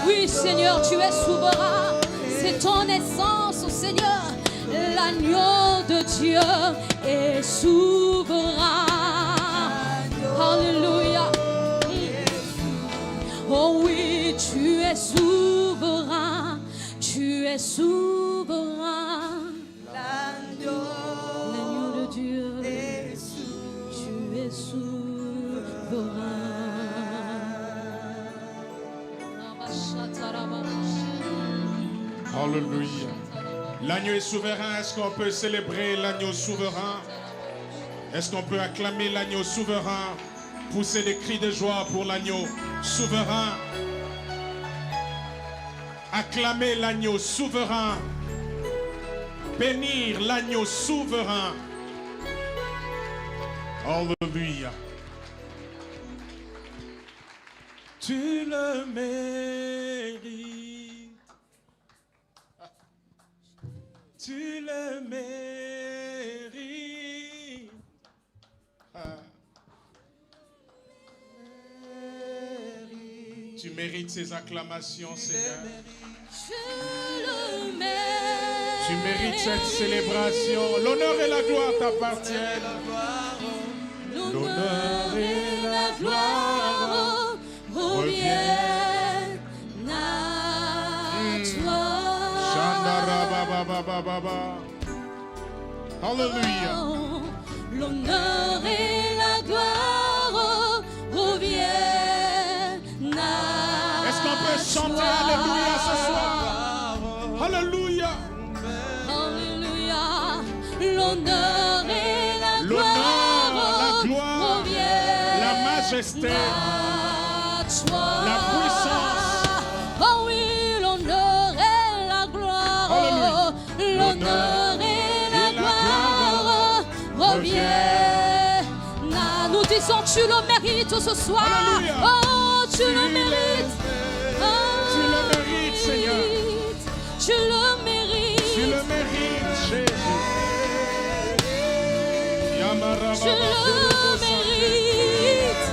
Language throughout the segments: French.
Oui, Seigneur, tu es souverain. C'est ton essence, oh Seigneur. L'agneau de Dieu est souverain. Alléluia. Oh oui, tu es souverain. Tu es souverain. L'agneau de Dieu. Tu es souverain. Alléluia. L'agneau est souverain. Est-ce qu'on peut célébrer l'agneau souverain? Est-ce qu'on peut acclamer l'agneau souverain? Pousser des cris de joie pour l'agneau souverain. Acclamer l'agneau souverain. Bénir l'agneau souverain. Alléluia. Tu le mérites. Tu le mérites. Tu mérites ces acclamations, Seigneur. Je le mérite. Tu mérites cette célébration. L'honneur et la gloire t'appartiennent. L'honneur et la gloire reviennent à toi. Shandarababababa. Alléluia. L'honneur et la gloire reviennent à Est-ce qu'on peut chanter Alléluia ce soir? Alléluia. Alléluia. L'honneur et la gloire reviennent la majesté, à toi. la puissance. Oh oui, l'honneur et la gloire. Alléluia. L'honneur et la gloire reviennent à nous. Disons, tu le mérites ce soir. Alléluia. Oh, tu le mérites. Tu le mérites, Seigneur. Tu le mérites. Tu le mérites, Jésus. Tu le mérites.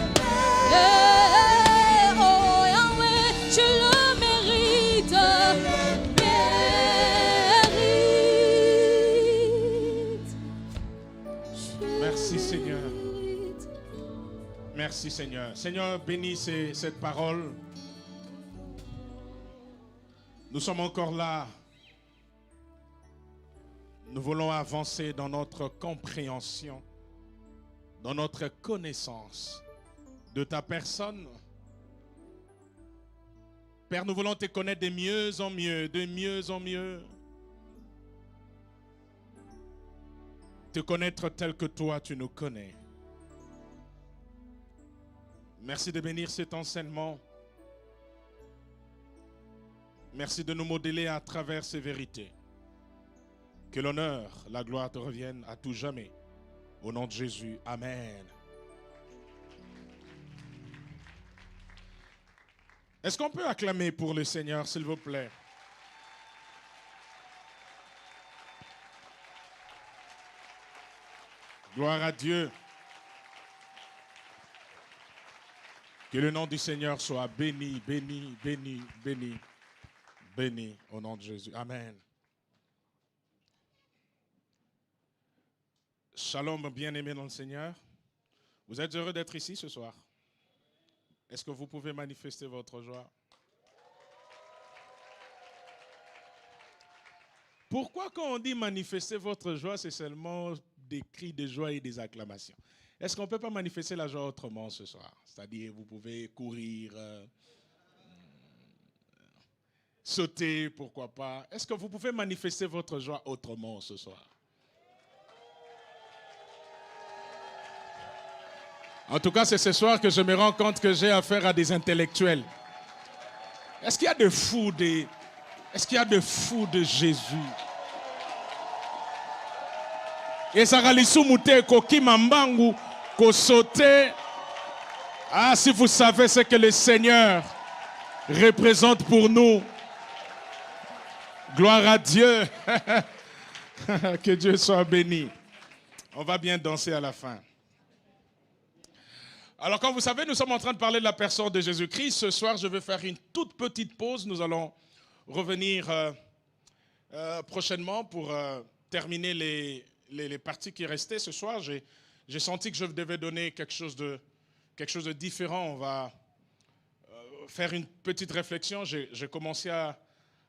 Oh Yahweh, tu le mérites. Merci, Seigneur. Merci, Seigneur. Seigneur, bénis cette parole. Nous sommes encore là. Nous voulons avancer dans notre compréhension, dans notre connaissance de ta personne. Père, nous voulons te connaître de mieux en mieux, de mieux en mieux. Te connaître tel que toi, tu nous connais. Merci de bénir cet enseignement. Merci de nous modeler à travers ces vérités. Que l'honneur, la gloire te reviennent à tout jamais. Au nom de Jésus, Amen. Est-ce qu'on peut acclamer pour le Seigneur, s'il vous plaît? Gloire à Dieu. Que le nom du Seigneur soit béni, béni, béni, béni, béni au nom de Jésus. Amen. Shalom, bien-aimés dans le Seigneur. Vous êtes heureux d'être ici ce soir? Est-ce que vous pouvez manifester votre joie? Pourquoi quand on dit manifester votre joie, c'est seulement des cris de joie et des acclamations? Est-ce qu'on ne peut pas manifester la joie autrement ce soir? C'est-à-dire, vous pouvez courir, sauter, pourquoi pas. Est-ce que vous pouvez manifester votre joie autrement ce soir? En tout cas, c'est ce soir que je me rends compte que j'ai affaire à des intellectuels. Est-ce qu'il y a de fous de Jésus? Et ça ralisou mute koki mambangu ko sauter. Ah, si vous savez ce que le Seigneur représente pour nous. Gloire à Dieu. Que Dieu soit béni. On va bien danser à la fin. Alors, comme vous savez, nous sommes en train de parler de la personne de Jésus-Christ. Ce soir, je vais faire une toute petite pause. Nous allons revenir prochainement pour terminer les parties qui restaient. Ce soir, j'ai senti que je devais donner quelque chose de différent. On va faire une petite réflexion. J'ai commencé à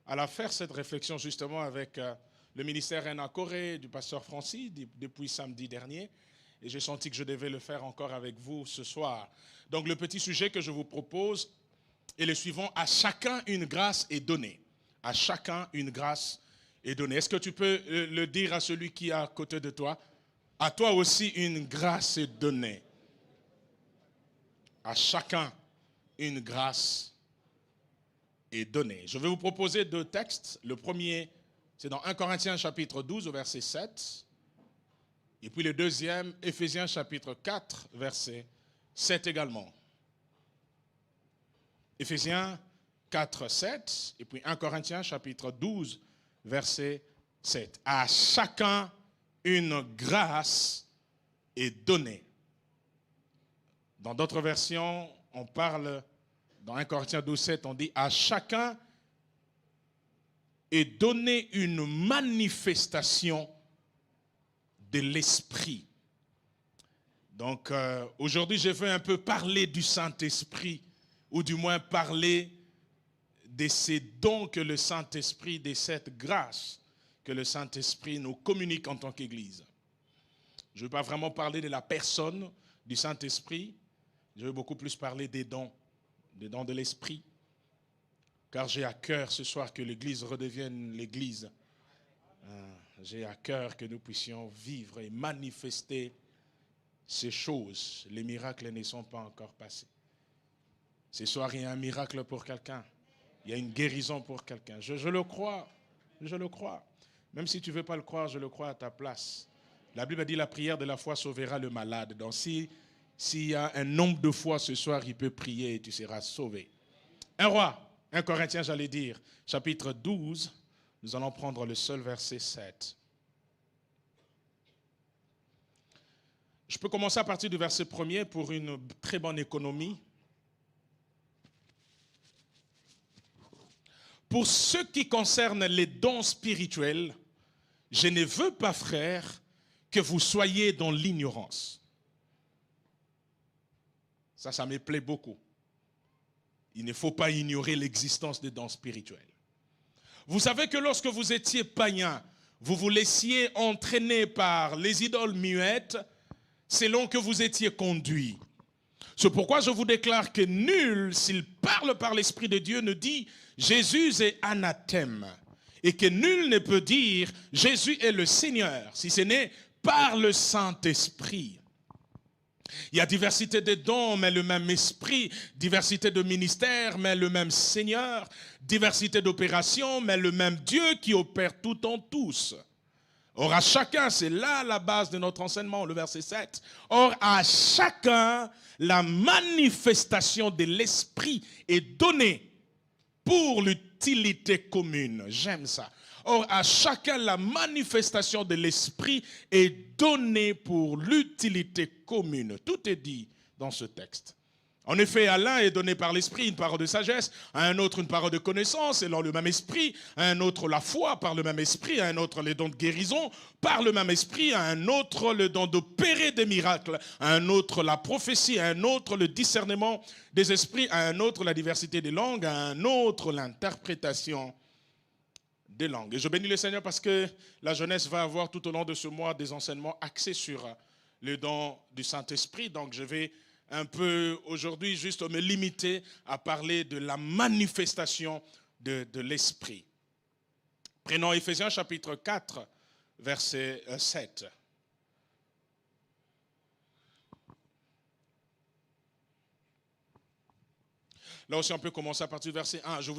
la faire, cette réflexion, justement, avec le ministère Rena Corée du pasteur Francis depuis samedi dernier. Et j'ai senti que je devais le faire encore avec vous ce soir. Donc, le petit sujet que je vous propose est le suivant. À chacun, une grâce est donnée. À chacun, une grâce est donnée. Est-ce que tu peux le dire à celui qui est à côté de toi? À toi aussi, une grâce est donnée. À chacun, une grâce est donnée. Je vais vous proposer deux textes. Le premier, c'est dans 1 Corinthiens chapitre 12, au verset 7. Et puis le deuxième, Éphésiens chapitre 4, verset 7 également. Éphésiens 4, 7, et puis 1 Corinthiens chapitre 12, verset 7. À chacun, une grâce est donnée. Dans d'autres versions, on parle, dans 1 Corinthiens 12, 7, on dit à chacun est donnée une manifestation de l'Esprit. Donc, aujourd'hui, je veux un peu parler du Saint-Esprit, ou du moins parler de ces dons que le Saint-Esprit, de cette grâce que le Saint-Esprit nous communique en tant qu'Église. Je ne veux pas vraiment parler de la personne du Saint-Esprit, je veux beaucoup plus parler des dons de l'Esprit, car j'ai à cœur ce soir que l'Église redevienne l'Église. J'ai à cœur que nous puissions vivre et manifester ces choses. Les miracles ne sont pas encore passés. Ce soir, il y a un miracle pour quelqu'un. Il y a une guérison pour quelqu'un. Je le crois. Je le crois. Même si tu ne veux pas le croire, je le crois à ta place. La Bible dit la prière de la foi sauvera le malade. Donc s'il y a un nombre de fois ce soir, il peut prier et tu seras sauvé. 1 Corinthiens, j'allais dire, chapitre 12. Nous allons prendre le seul verset 7. Je peux commencer à partir du verset 1er pour une très bonne économie. Pour ce qui concerne les dons spirituels, je ne veux pas, frères, que vous soyez dans l'ignorance. Ça me plaît beaucoup. Il ne faut pas ignorer l'existence des dons spirituels. Vous savez que lorsque vous étiez païen, vous vous laissiez entraîner par les idoles muettes selon que vous étiez conduit. C'est pourquoi je vous déclare que nul, s'il parle par l'Esprit de Dieu, ne dit « Jésus est anathème » et que nul ne peut dire « Jésus est le Seigneur » si ce n'est par le Saint-Esprit. Il y a diversité de dons, mais le même esprit. Diversité de ministères, mais le même Seigneur. Diversité d'opérations, mais le même Dieu qui opère tout en tous. Or à chacun, c'est là la base de notre enseignement, le verset 7. Or à chacun, la manifestation de l'esprit est donnée pour l'utilité commune. J'aime ça. Or, à chacun, la manifestation de l'esprit est donnée pour l'utilité commune. Tout est dit dans ce texte. En effet, à l'un est donné par l'esprit une parole de sagesse, à un autre une parole de connaissance, selon le même esprit, à un autre la foi par le même esprit, à un autre les dons de guérison par le même esprit, à un autre le don d'opérer des miracles, à un autre la prophétie, à un autre le discernement des esprits, à un autre la diversité des langues, à un autre l'interprétation des langues. Et je bénis le Seigneur parce que la jeunesse va avoir tout au long de ce mois des enseignements axés sur le don du Saint-Esprit. Donc je vais un peu aujourd'hui juste me limiter à parler de la manifestation de l'Esprit. Prenons Éphésiens chapitre 4, verset 7. Là aussi on peut commencer à partir du verset 1. Je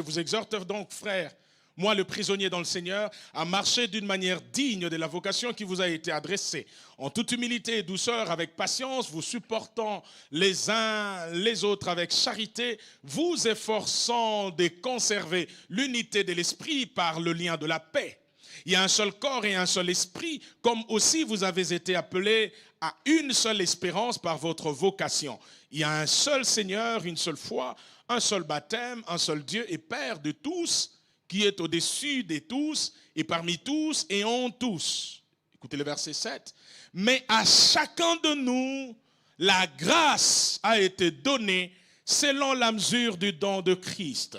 vous exhorte donc, frères, moi le prisonnier dans le Seigneur, à marcher d'une manière digne de la vocation qui vous a été adressée, en toute humilité et douceur, avec patience, vous supportant les uns les autres avec charité, vous efforçant de conserver l'unité de l'esprit par le lien de la paix. Il y a un seul corps et un seul esprit, comme aussi vous avez été appelés à une seule espérance par votre vocation. Il y a un seul Seigneur, une seule foi, un seul baptême, un seul Dieu et Père de tous, qui est au-dessus de tous et parmi tous et en tous. Écoutez le verset 7. Mais à chacun de nous, la grâce a été donnée selon la mesure du don de Christ.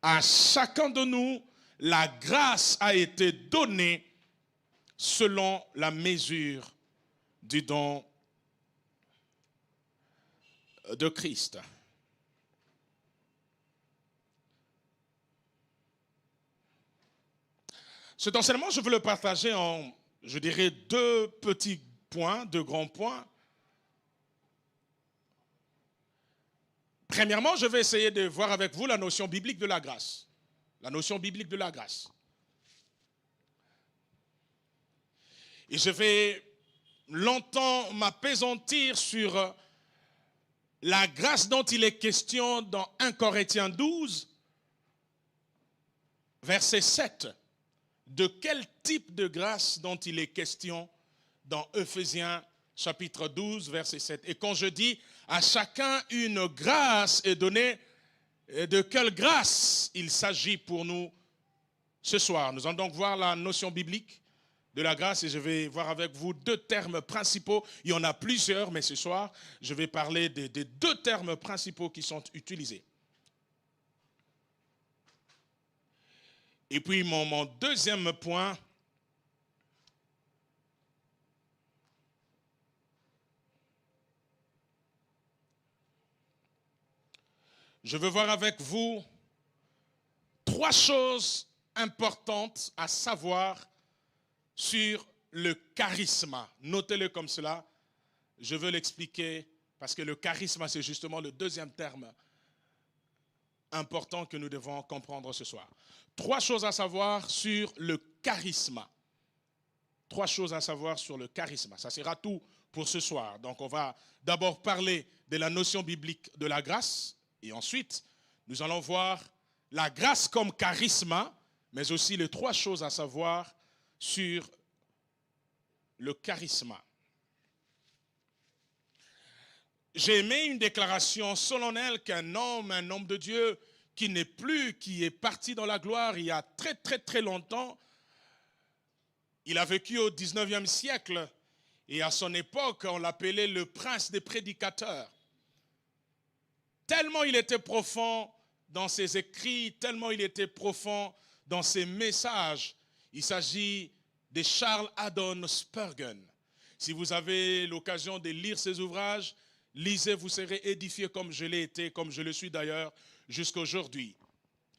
À chacun de nous, la grâce a été donnée selon la mesure du don de Christ. Cet enseignement, je veux le partager en, je dirais, deux petits points, deux grands points. Premièrement, je vais essayer de voir avec vous la notion biblique de la grâce. La notion biblique de la grâce. Et je vais longtemps m'appesantir sur la grâce dont il est question dans 1 Corinthiens 12, verset 7. De quel type de grâce dont il est question dans Ephésiens chapitre 12, verset 7. Et quand je dis à chacun une grâce est donnée, de quelle grâce il s'agit pour nous ce soir? Nous allons donc voir la notion biblique de la grâce et je vais voir avec vous deux termes principaux. Il y en a plusieurs, mais ce soir, je vais parler des deux termes principaux qui sont utilisés. Et puis mon deuxième point, je veux voir avec vous trois choses importantes à savoir sur le charisme. Notez-le comme cela. Je veux l'expliquer parce que le charisme, c'est justement le deuxième terme important que nous devons comprendre ce soir. Trois choses à savoir sur le charisme. Trois choses à savoir sur le charisme. Ça sera tout pour ce soir. Donc on va d'abord parler de la notion biblique de la grâce. Et ensuite, nous allons voir la grâce comme charisme, mais aussi les trois choses à savoir sur le charisme. J'ai aimé une déclaration solennelle qu'un homme de Dieu qui n'est plus, qui est parti dans la gloire il y a très très très longtemps. Il a vécu au 19e siècle et à son époque, on l'appelait le prince des prédicateurs. Tellement il était profond dans ses écrits, tellement il était profond dans ses messages. Il s'agit de Charles Haddon Spurgeon. Si vous avez l'occasion de lire ses ouvrages, lisez, vous serez édifiés comme je l'ai été, comme je le suis d'ailleurs jusqu'à aujourd'hui.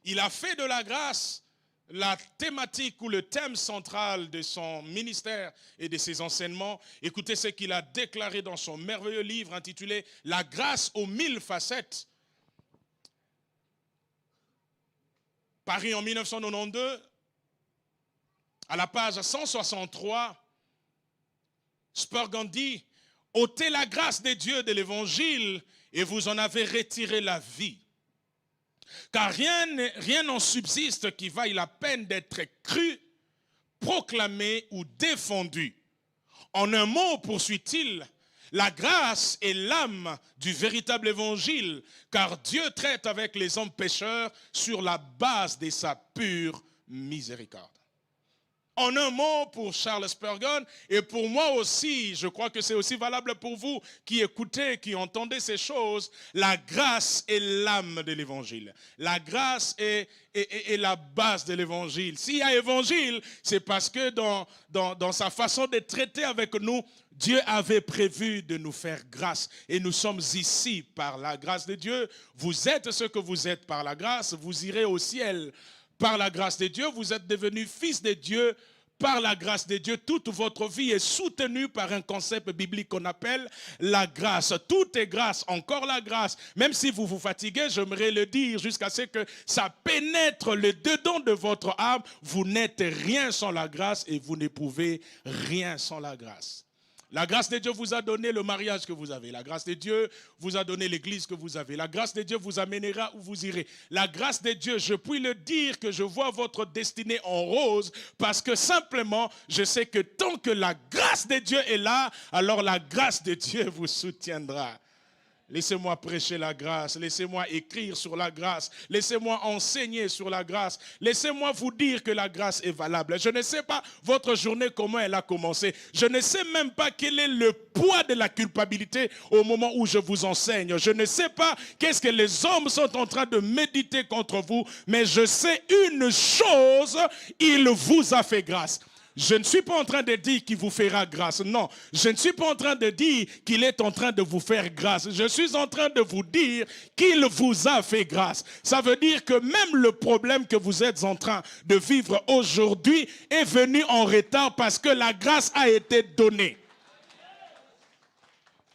Il a fait de la grâce la thématique ou le thème central de son ministère et de ses enseignements. Écoutez ce qu'il a déclaré dans son merveilleux livre intitulé « La grâce aux 1000 facettes ». Paris en 1992, à la page 163, Spurgeon dit « ôtez la grâce des dieux de l'évangile et vous en avez retiré la vie. Car rien n'en subsiste qui vaille la peine d'être cru, proclamé ou défendu. En un mot, poursuit-il, la grâce est l'âme du véritable évangile, car Dieu traite avec les hommes pécheurs sur la base de sa pure miséricorde. » En un mot, pour Charles Spurgeon, et pour moi aussi, je crois que c'est aussi valable pour vous qui écoutez, qui entendez ces choses, la grâce est l'âme de l'évangile. La grâce est la base de l'évangile. S'il y a évangile, c'est parce que dans sa façon de traiter avec nous, Dieu avait prévu de nous faire grâce. Et nous sommes ici par la grâce de Dieu. Vous êtes ce que vous êtes par la grâce. Vous irez au ciel par la grâce de Dieu. Vous êtes devenus fils de Dieu par la grâce de Dieu. Toute votre vie est soutenue par un concept biblique qu'on appelle la grâce. Tout est grâce, encore la grâce. Même si vous vous fatiguez, j'aimerais le dire jusqu'à ce que ça pénètre le dedans de votre âme. Vous n'êtes rien sans la grâce et vous n'éprouvez rien sans la grâce. La grâce de Dieu vous a donné le mariage que vous avez. La grâce de Dieu vous a donné l'église que vous avez. La grâce de Dieu vous amènera où vous irez. La grâce de Dieu, je puis le dire que je vois votre destinée en rose parce que simplement, je sais que tant que la grâce de Dieu est là, alors la grâce de Dieu vous soutiendra. Laissez-moi prêcher la grâce, laissez-moi écrire sur la grâce, laissez-moi enseigner sur la grâce, laissez-moi vous dire que la grâce est valable. Je ne sais pas votre journée, comment elle a commencé. Je ne sais même pas quel est le poids de la culpabilité au moment où je vous enseigne. Je ne sais pas qu'est-ce que les hommes sont en train de méditer contre vous, mais je sais une chose, il vous a fait grâce. Je ne suis pas en train de dire qu'il vous fera grâce. Non, je ne suis pas en train de dire qu'il est en train de vous faire grâce. Je suis en train de vous dire qu'il vous a fait grâce. Ça veut dire que même le problème que vous êtes en train de vivre aujourd'hui est venu en retard parce que la grâce a été donnée.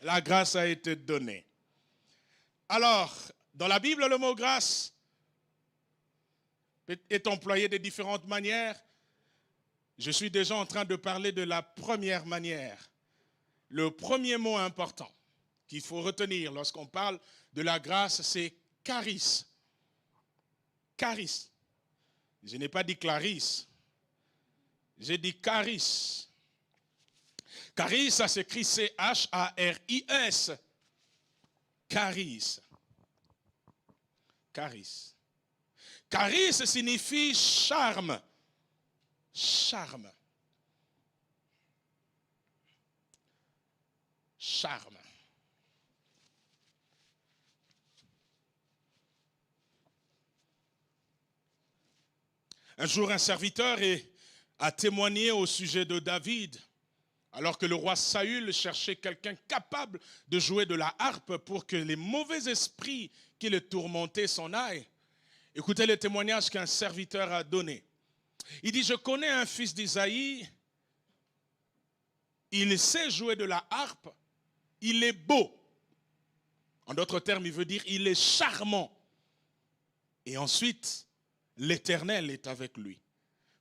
La grâce a été donnée. Alors, dans la Bible, le mot grâce est employé de différentes manières. Je suis déjà en train de parler de la première manière. Le premier mot important qu'il faut retenir lorsqu'on parle de la grâce, c'est charis. Charis. Je n'ai pas dit Clarisse. J'ai dit charis. Charis, ça s'écrit C-H-A-R-I-S. Charis. Charis. Charis signifie charme. Charme. Charme. Un jour, un serviteur a témoigné au sujet de David, alors que le roi Saül cherchait quelqu'un capable de jouer de la harpe pour que les mauvais esprits qui le tourmentaient s'en aillent. Écoutez le témoignage qu'un serviteur a donné. Il dit, je connais un fils d'Isaïe, il sait jouer de la harpe, il est beau. En d'autres termes, il veut dire, il est charmant. Et ensuite, l'Éternel est avec lui.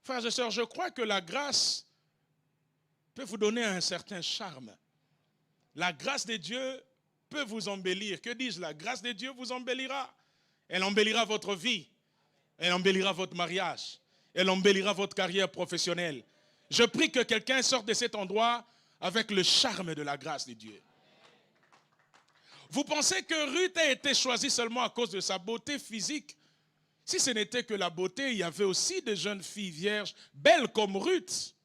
Frères et sœurs, je crois que la grâce peut vous donner un certain charme. La grâce de Dieu peut vous embellir. Que dis-je? La grâce de Dieu vous embellira. Elle embellira votre vie. Elle embellira votre mariage. Elle embellira votre carrière professionnelle. Je prie que quelqu'un sorte de cet endroit avec le charme de la grâce de Dieu. Vous pensez que Ruth a été choisie seulement à cause de sa beauté physique? Si ce n'était que la beauté, il y avait aussi des jeunes filles vierges, belles comme Ruth.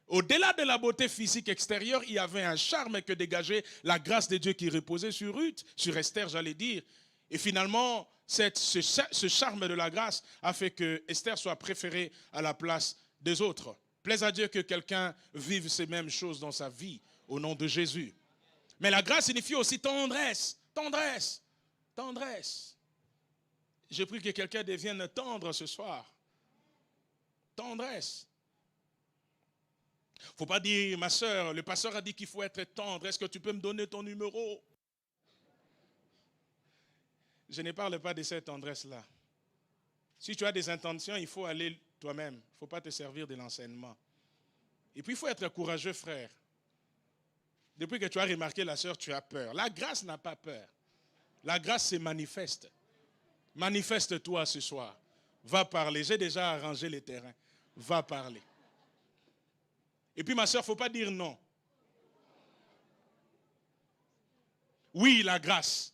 Au-delà de la beauté physique extérieure, il y avait un charme que dégageait la grâce de Dieu qui reposait sur Ruth, sur Esther, j'allais dire. Et finalement, ce charme de la grâce a fait que Esther soit préférée à la place des autres. Plaise à Dieu que quelqu'un vive ces mêmes choses dans sa vie, au nom de Jésus. Mais la grâce signifie aussi tendresse, tendresse, tendresse. J'ai pris que quelqu'un devienne tendre ce soir. Tendresse. Il ne faut pas dire, ma soeur, le pasteur a dit qu'il faut être tendre. Est-ce que tu peux me donner ton numéro? Je ne parle pas de cette tendresse-là. Si tu as des intentions, il faut aller toi-même. Il ne faut pas te servir de l'enseignement. Et puis, il faut être courageux, frère. Depuis que tu as remarqué la sœur, tu as peur. La grâce n'a pas peur. La grâce se manifeste. Manifeste-toi ce soir. Va parler. J'ai déjà arrangé les terrains. Va parler. Et puis, ma sœur, il ne faut pas dire non. Oui, la grâce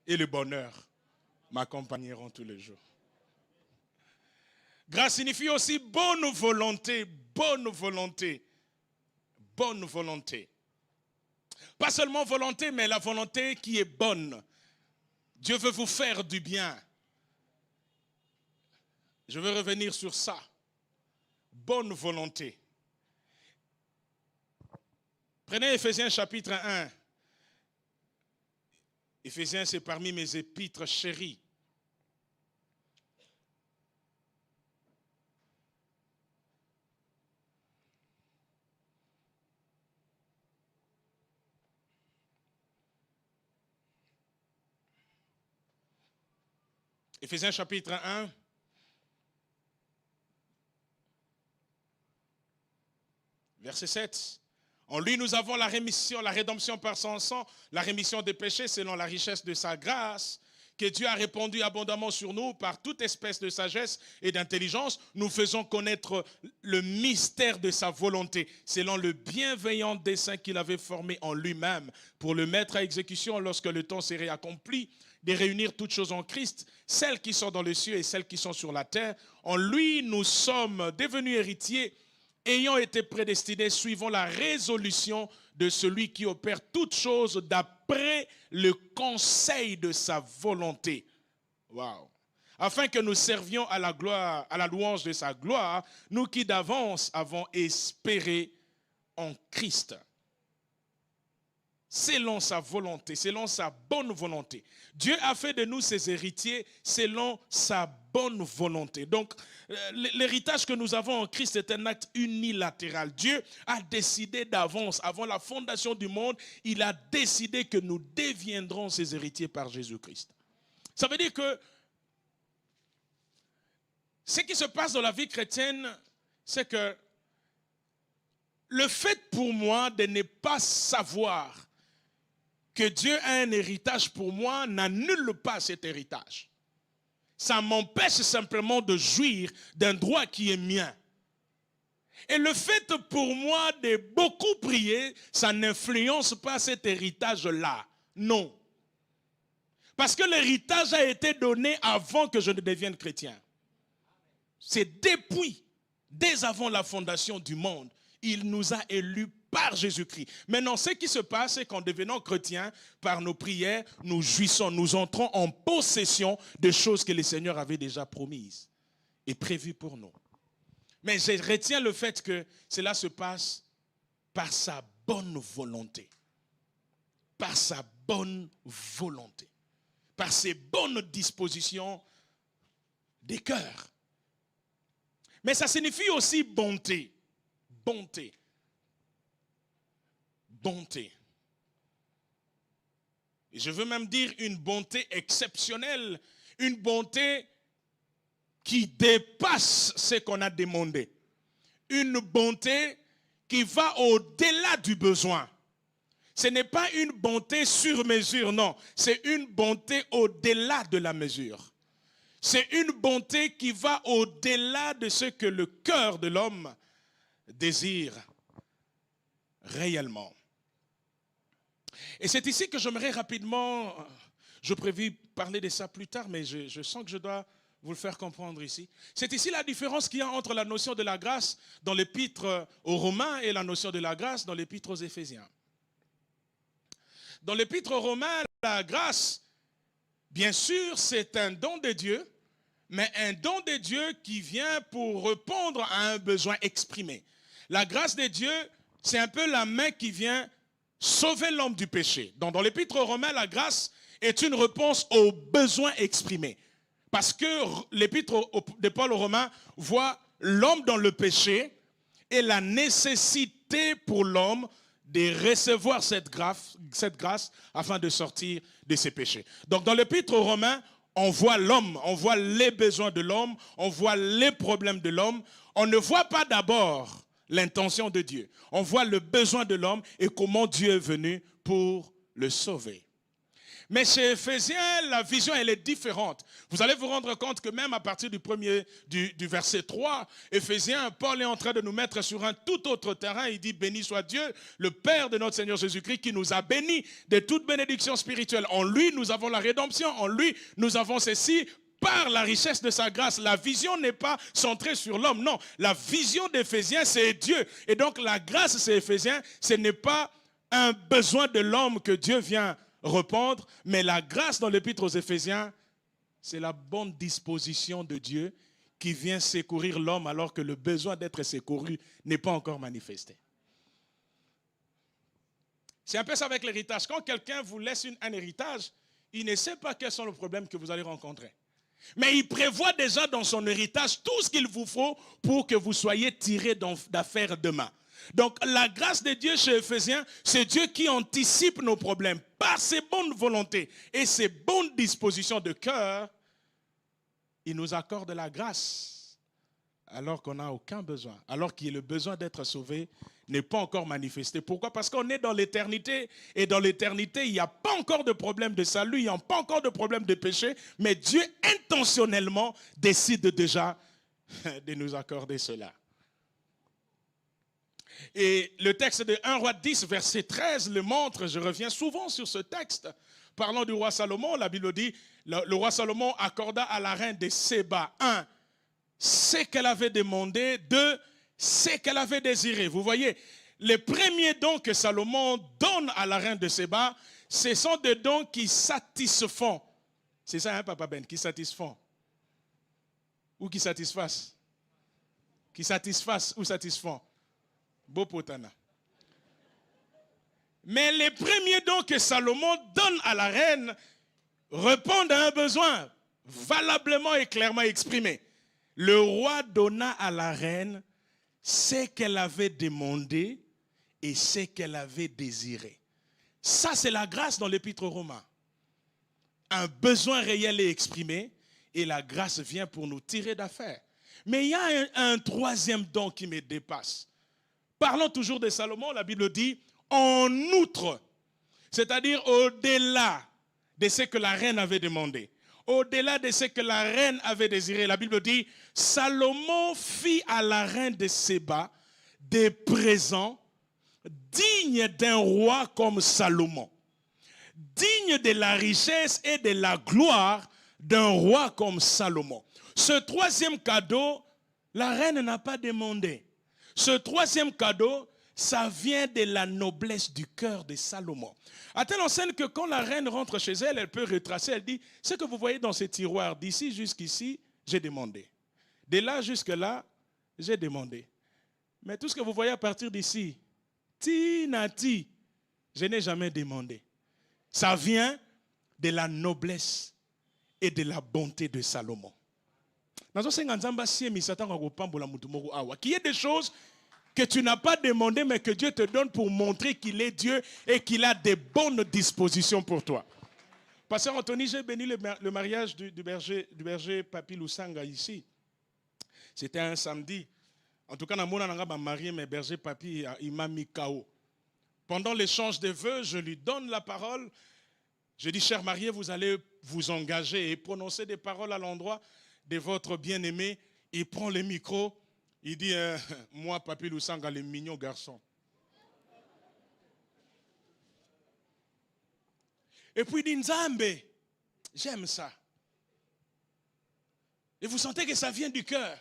et le bonheur m'accompagneront tous les jours. Grâce signifie aussi bonne volonté, bonne volonté, bonne volonté. Pas seulement volonté, mais la volonté qui est bonne. Dieu veut vous faire du bien. Je veux revenir sur ça. Bonne volonté. Prenez Éphésiens chapitre 1. Éphésiens, c'est parmi mes épîtres chéris. Éphésiens chapitre 1. Verset 7. En lui, nous avons la rédemption par son sang, la rémission des péchés selon la richesse de sa grâce, que Dieu a répandu abondamment sur nous par toute espèce de sagesse et d'intelligence. Nous faisons connaître le mystère de sa volonté, selon le bienveillant dessein qu'il avait formé en lui-même, pour le mettre à exécution lorsque le temps serait accompli, de réunir toutes choses en Christ, celles qui sont dans les cieux et celles qui sont sur la terre. En lui, nous sommes devenus héritiers, ayant été prédestinés suivant la résolution de celui qui opère toutes choses d'après le conseil de sa volonté. Wow. Afin que nous servions à la gloire, à la louange de sa gloire, nous qui d'avance avons espéré en Christ. Selon sa volonté, selon sa bonne volonté. Dieu a fait de nous ses héritiers selon sa bonne volonté. Donc, l'héritage que nous avons en Christ est un acte unilatéral. Dieu a décidé d'avance, avant la fondation du monde, il a décidé que nous deviendrons ses héritiers par Jésus-Christ. Ça veut dire que ce qui se passe dans la vie chrétienne, c'est que le fait pour moi de ne pas savoir que Dieu a un héritage pour moi n'annule pas cet héritage. Ça m'empêche simplement de jouir d'un droit qui est mien. Et le fait pour moi de beaucoup prier, ça n'influence pas cet héritage-là. Non. Parce que l'héritage a été donné avant que je ne devienne chrétien. C'est depuis, dès avant la fondation du monde, il nous a élus par Jésus-Christ. Maintenant, ce qui se passe, c'est qu'en devenant chrétiens, par nos prières, nous jouissons, nous entrons en possession des choses que le Seigneur avait déjà promises et prévues pour nous. Mais je retiens le fait que cela se passe par sa bonne volonté. Par sa bonne volonté. Par ses bonnes dispositions des cœurs. Mais ça signifie aussi bonté. Bonté. Bonté. Et je veux même dire une bonté exceptionnelle, une bonté qui dépasse ce qu'on a demandé. Une bonté qui va au-delà du besoin. Ce n'est pas une bonté sur mesure, non. C'est une bonté au-delà de la mesure. C'est une bonté qui va au-delà de ce que le cœur de l'homme désire réellement. Et c'est ici que j'aimerais rapidement, je prévis parler de ça plus tard, mais je sens que je dois vous le faire comprendre ici. C'est ici la différence qu'il y a entre la notion de la grâce dans l'épître aux Romains et la notion de la grâce dans l'épître aux Éphésiens. Dans l'épître aux Romains, la grâce, bien sûr, c'est un don de Dieu, mais un don de Dieu qui vient pour répondre à un besoin exprimé. La grâce de Dieu, c'est un peu la main qui vient sauver l'homme du péché. Donc, dans l'épître aux Romains, la grâce est une réponse aux besoins exprimés. Parce que l'épître de Paul aux Romains voit l'homme dans le péché et la nécessité pour l'homme de recevoir cette grâce afin de sortir de ses péchés. Donc, dans l'épître aux Romains, on voit l'homme, on voit les besoins de l'homme, on voit les problèmes de l'homme. On ne voit pas d'abord l'intention de Dieu. On voit le besoin de l'homme et comment Dieu est venu pour le sauver. Mais chez Éphésiens, la vision elle est différente. Vous allez vous rendre compte que même à partir du verset 3, Éphésiens, Paul est en train de nous mettre sur un tout autre terrain. Il dit, béni soit Dieu, le Père de notre Seigneur Jésus-Christ, qui nous a bénis de toute bénédiction spirituelle. En lui, nous avons la rédemption. En lui, nous avons ceci. Par la richesse de sa grâce, la vision n'est pas centrée sur l'homme, non. La vision d'Éphésiens, c'est Dieu. Et donc la grâce, c'est Éphésiens, ce n'est pas un besoin de l'homme que Dieu vient répondre, mais la grâce dans l'épître aux Éphésiens, c'est la bonne disposition de Dieu qui vient secourir l'homme alors que le besoin d'être secouru n'est pas encore manifesté. C'est un peu ça avec l'héritage. Quand quelqu'un vous laisse un héritage, il ne sait pas quels sont les problèmes que vous allez rencontrer. Mais il prévoit déjà dans son héritage tout ce qu'il vous faut pour que vous soyez tirés d'affaires demain. Donc la grâce de Dieu chez Éphésiens, c'est Dieu qui anticipe nos problèmes par ses bonnes volontés et ses bonnes dispositions de cœur. Il nous accorde la grâce alors qu'on n'a aucun besoin, alors que le besoin d'être sauvé n'est pas encore manifesté. Pourquoi? Parce qu'on est dans l'éternité, et dans l'éternité, il n'y a pas encore de problème de salut, il n'y a pas encore de problème de péché, mais Dieu intentionnellement décide déjà de nous accorder cela. Et le texte de 1 Roi 10, verset 13 le montre, je reviens souvent sur ce texte. Parlant du roi Salomon, la Bible dit, le roi Salomon accorda à la reine de Séba, 1, ce qu'elle avait demandé, 2, ce qu'elle avait désiré. Vous voyez, les premiers dons que Salomon donne à la reine de Séba, ce sont des dons qui satisfont. C'est ça, hein, Papa Ben, qui satisfont. Ou qui satisfassent. Qui satisfassent ou satisfont. Bopotana. Mais les premiers dons que Salomon donne à la reine répondent à un besoin valablement et clairement exprimé. Le roi donna à la reine ce qu'elle avait demandé et ce qu'elle avait désiré. Ça, c'est la grâce dans l'Épître aux Romains. Un besoin réel est exprimé et la grâce vient pour nous tirer d'affaire. Mais il y a un troisième don qui me dépasse. Parlons toujours de Salomon, la Bible dit en outre, c'est-à-dire au-delà de ce que la reine avait demandé, au-delà de ce que la reine avait désiré. La Bible dit, Salomon fit à la reine de Séba des présents dignes d'un roi comme Salomon, dignes de la richesse et de la gloire d'un roi comme Salomon. Ce troisième cadeau, la reine n'a pas demandé. Ce troisième cadeau, ça vient de la noblesse du cœur de Salomon. À telle enseigne que quand la reine rentre chez elle, elle peut retracer, elle dit, ce que vous voyez dans ces tiroirs, d'ici jusqu'ici, j'ai demandé. De là jusque-là, j'ai demandé. Mais tout ce que vous voyez à partir d'ici, tinati, je n'ai jamais demandé. Ça vient de la noblesse et de la bonté de Salomon. Qu'il y ait des choses que tu n'as pas demandé, mais que Dieu te donne pour montrer qu'il est Dieu et qu'il a des bonnes dispositions pour toi. Pasteur Anthony, j'ai béni le mariage du berger Papi Lusanga ici. C'était un samedi. En tout cas, je suis marié, mais berger Papi, il m'a mis KO. Pendant l'échange de vœux, je lui donne la parole. Je dis, cher marié, vous allez vous engager et prononcer des paroles à l'endroit de votre bien-aimé. Il prend le micro. Il dit, moi, Papi Lusanga, le mignon garçon. Et puis il dit, Nzambe, j'aime ça. Et vous sentez que ça vient du cœur.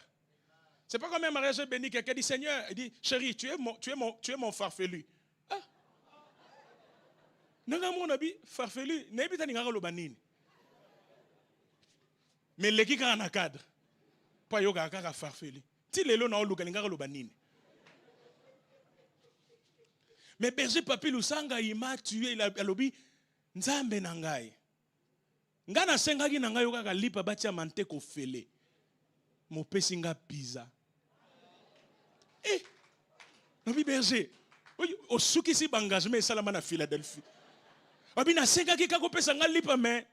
C'est pas comme un mariage béni, quelqu'un dit, Seigneur, il dit, chérie, tu es mon farfelu. Ah. Nanga mon abi, farfelu, n'habite pas le banine. Mais l'équipe a un cadre. Pas yoga kaka farfelu. Mais berger Papi Lusanga, il m'a tué, il a lobby, Nzambe nangai. Ngana sengaki nangai yoka lipa batia manteko fele. Mo pesinga pizza. Eh, lobby berger. O suki si bangajme salama na Philadelphie. Obi na sengaki kako pesa nga lipa me.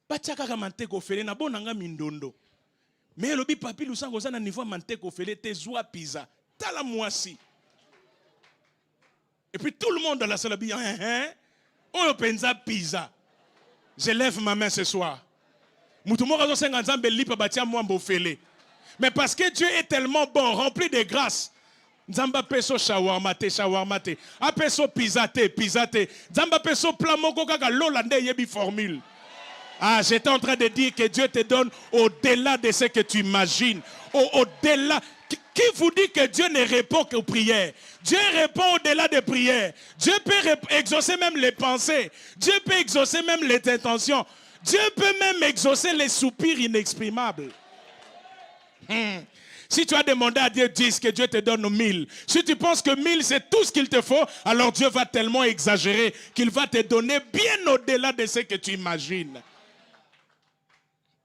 Batia kaka manteko fele na bonanga mindondo. Mais le Papi Lusanga oza na niveau manteko fele te zwa pizza. Tala mwasi. Et puis tout le monde dans la salle dit oh penza pizza. Je lève ma main ce soir. Mutumo razo senga nzambe lipa batia mwambo fele. Mais parce que Dieu est tellement bon, rempli de grâce. Nzamba peso shawarma te. A peso pizza te. Nzamba peso plamoko kaka lola nde yebi formule. Ah, j'étais en train de dire que Dieu te donne au-delà de ce que tu imagines. Au-delà. Qui vous dit que Dieu ne répond qu'aux prières? Dieu répond au-delà des prières. Dieu peut exaucer même les pensées. Dieu peut exaucer même les intentions. Dieu peut même exaucer les soupirs inexprimables. Si tu as demandé à Dieu 10, que Dieu te donne 1000. Si tu penses que 1000 c'est tout ce qu'il te faut, alors Dieu va tellement exagérer qu'il va te donner bien au-delà de ce que tu imagines.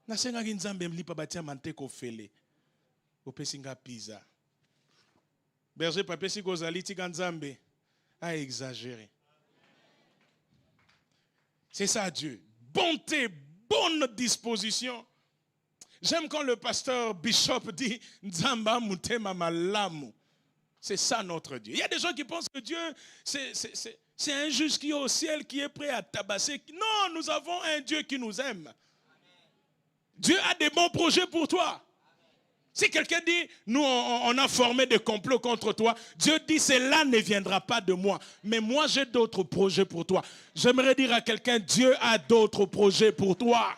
Nasengaki nzambe mlipa batia manteko fele. Opesinga pizza. Berger Papi si kozali tika nzambe a exagéré. C'est ça Dieu. Bonté, bonne disposition. J'aime quand le pasteur Bishop dit Nzamba mutema malamu. C'est ça notre Dieu. Il y a des gens qui pensent que Dieu, c'est un juge qui est au ciel, qui est prêt à tabasser. Non, nous avons un Dieu qui nous aime. Dieu a des bons projets pour toi. Si quelqu'un dit, nous on a formé des complots contre toi, Dieu dit, cela ne viendra pas de moi. Mais moi j'ai d'autres projets pour toi. J'aimerais dire à quelqu'un, Dieu a d'autres projets pour toi.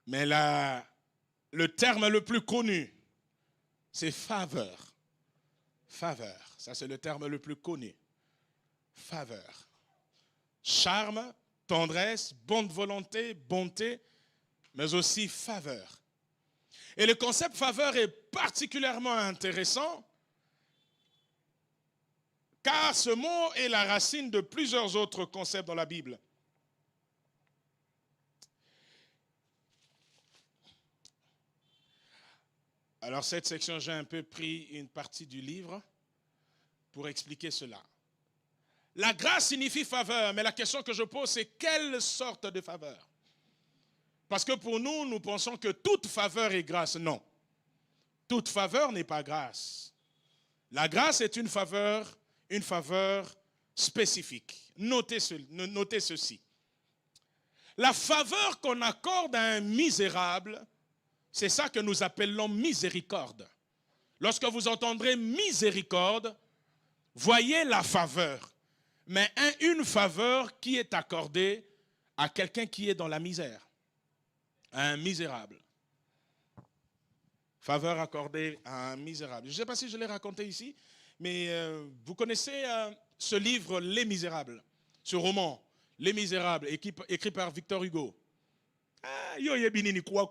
Mais le terme le plus connu, c'est faveur. Faveur, ça c'est le terme le plus connu. Faveur. Charme, tendresse, bonne volonté, bonté, mais aussi faveur. Et le concept faveur est particulièrement intéressant car ce mot est la racine de plusieurs autres concepts dans la Bible. Alors cette section, j'ai un peu pris une partie du livre pour expliquer cela. La grâce signifie faveur, mais la question que je pose, c'est quelle sorte de faveur? Parce que pour nous, nous pensons que toute faveur est grâce. Non. Toute faveur n'est pas grâce. La grâce est une faveur spécifique. Notez ceci. La faveur qu'on accorde à un misérable, c'est ça que nous appelons miséricorde. Lorsque vous entendrez miséricorde, voyez la faveur. Mais une faveur qui est accordée à quelqu'un qui est dans la misère, à un misérable. Faveur accordée à un misérable. Je ne sais pas si je l'ai raconté ici, mais vous connaissez ce livre Les Misérables, ce roman Les Misérables, écrit par Victor Hugo.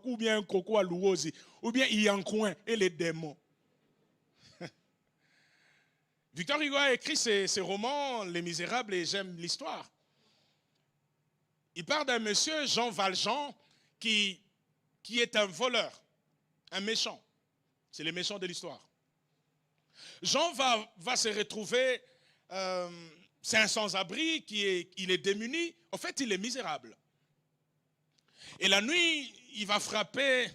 Ou bien Coco Alouosi, ou bien Iyancoin et les démons. Victor Hugo a écrit ces romans, Les Misérables, et j'aime l'histoire. Il parle d'un monsieur, Jean Valjean, qui est un voleur, un méchant. C'est les méchants de l'histoire. Jean va se retrouver, c'est un sans-abri, il est démuni. En fait, il est misérable. Et la nuit, il va frapper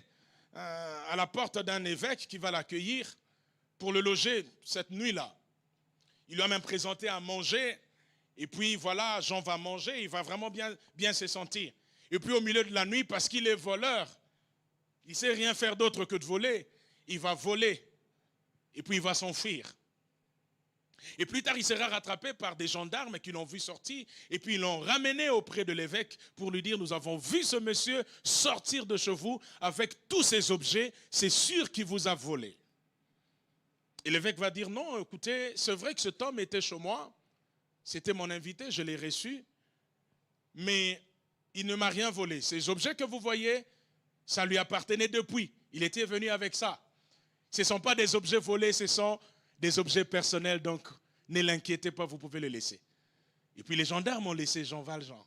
à la porte d'un évêque qui va l'accueillir pour le loger cette nuit-là. Il lui a même présenté à manger. Et puis voilà, Jean va manger, il va vraiment bien se sentir. Et puis au milieu de la nuit, parce qu'il est voleur, il ne sait rien faire d'autre que de voler. Il va voler. Et puis il va s'enfuir. Et plus tard, il sera rattrapé par des gendarmes qui l'ont vu sortir. Et puis ils l'ont ramené auprès de l'évêque pour lui dire, nous avons vu ce monsieur sortir de chez vous avec tous ses objets. C'est sûr qu'il vous a volé. Et l'évêque va dire, non, écoutez, c'est vrai que cet homme était chez moi. C'était mon invité, je l'ai reçu. Mais il ne m'a rien volé. Ces objets que vous voyez, ça lui appartenait depuis. Il était venu avec ça. Ce ne sont pas des objets volés, ce sont des objets personnels. Donc, ne l'inquiétez pas, vous pouvez les laisser. Et puis les gendarmes ont laissé Jean Valjean.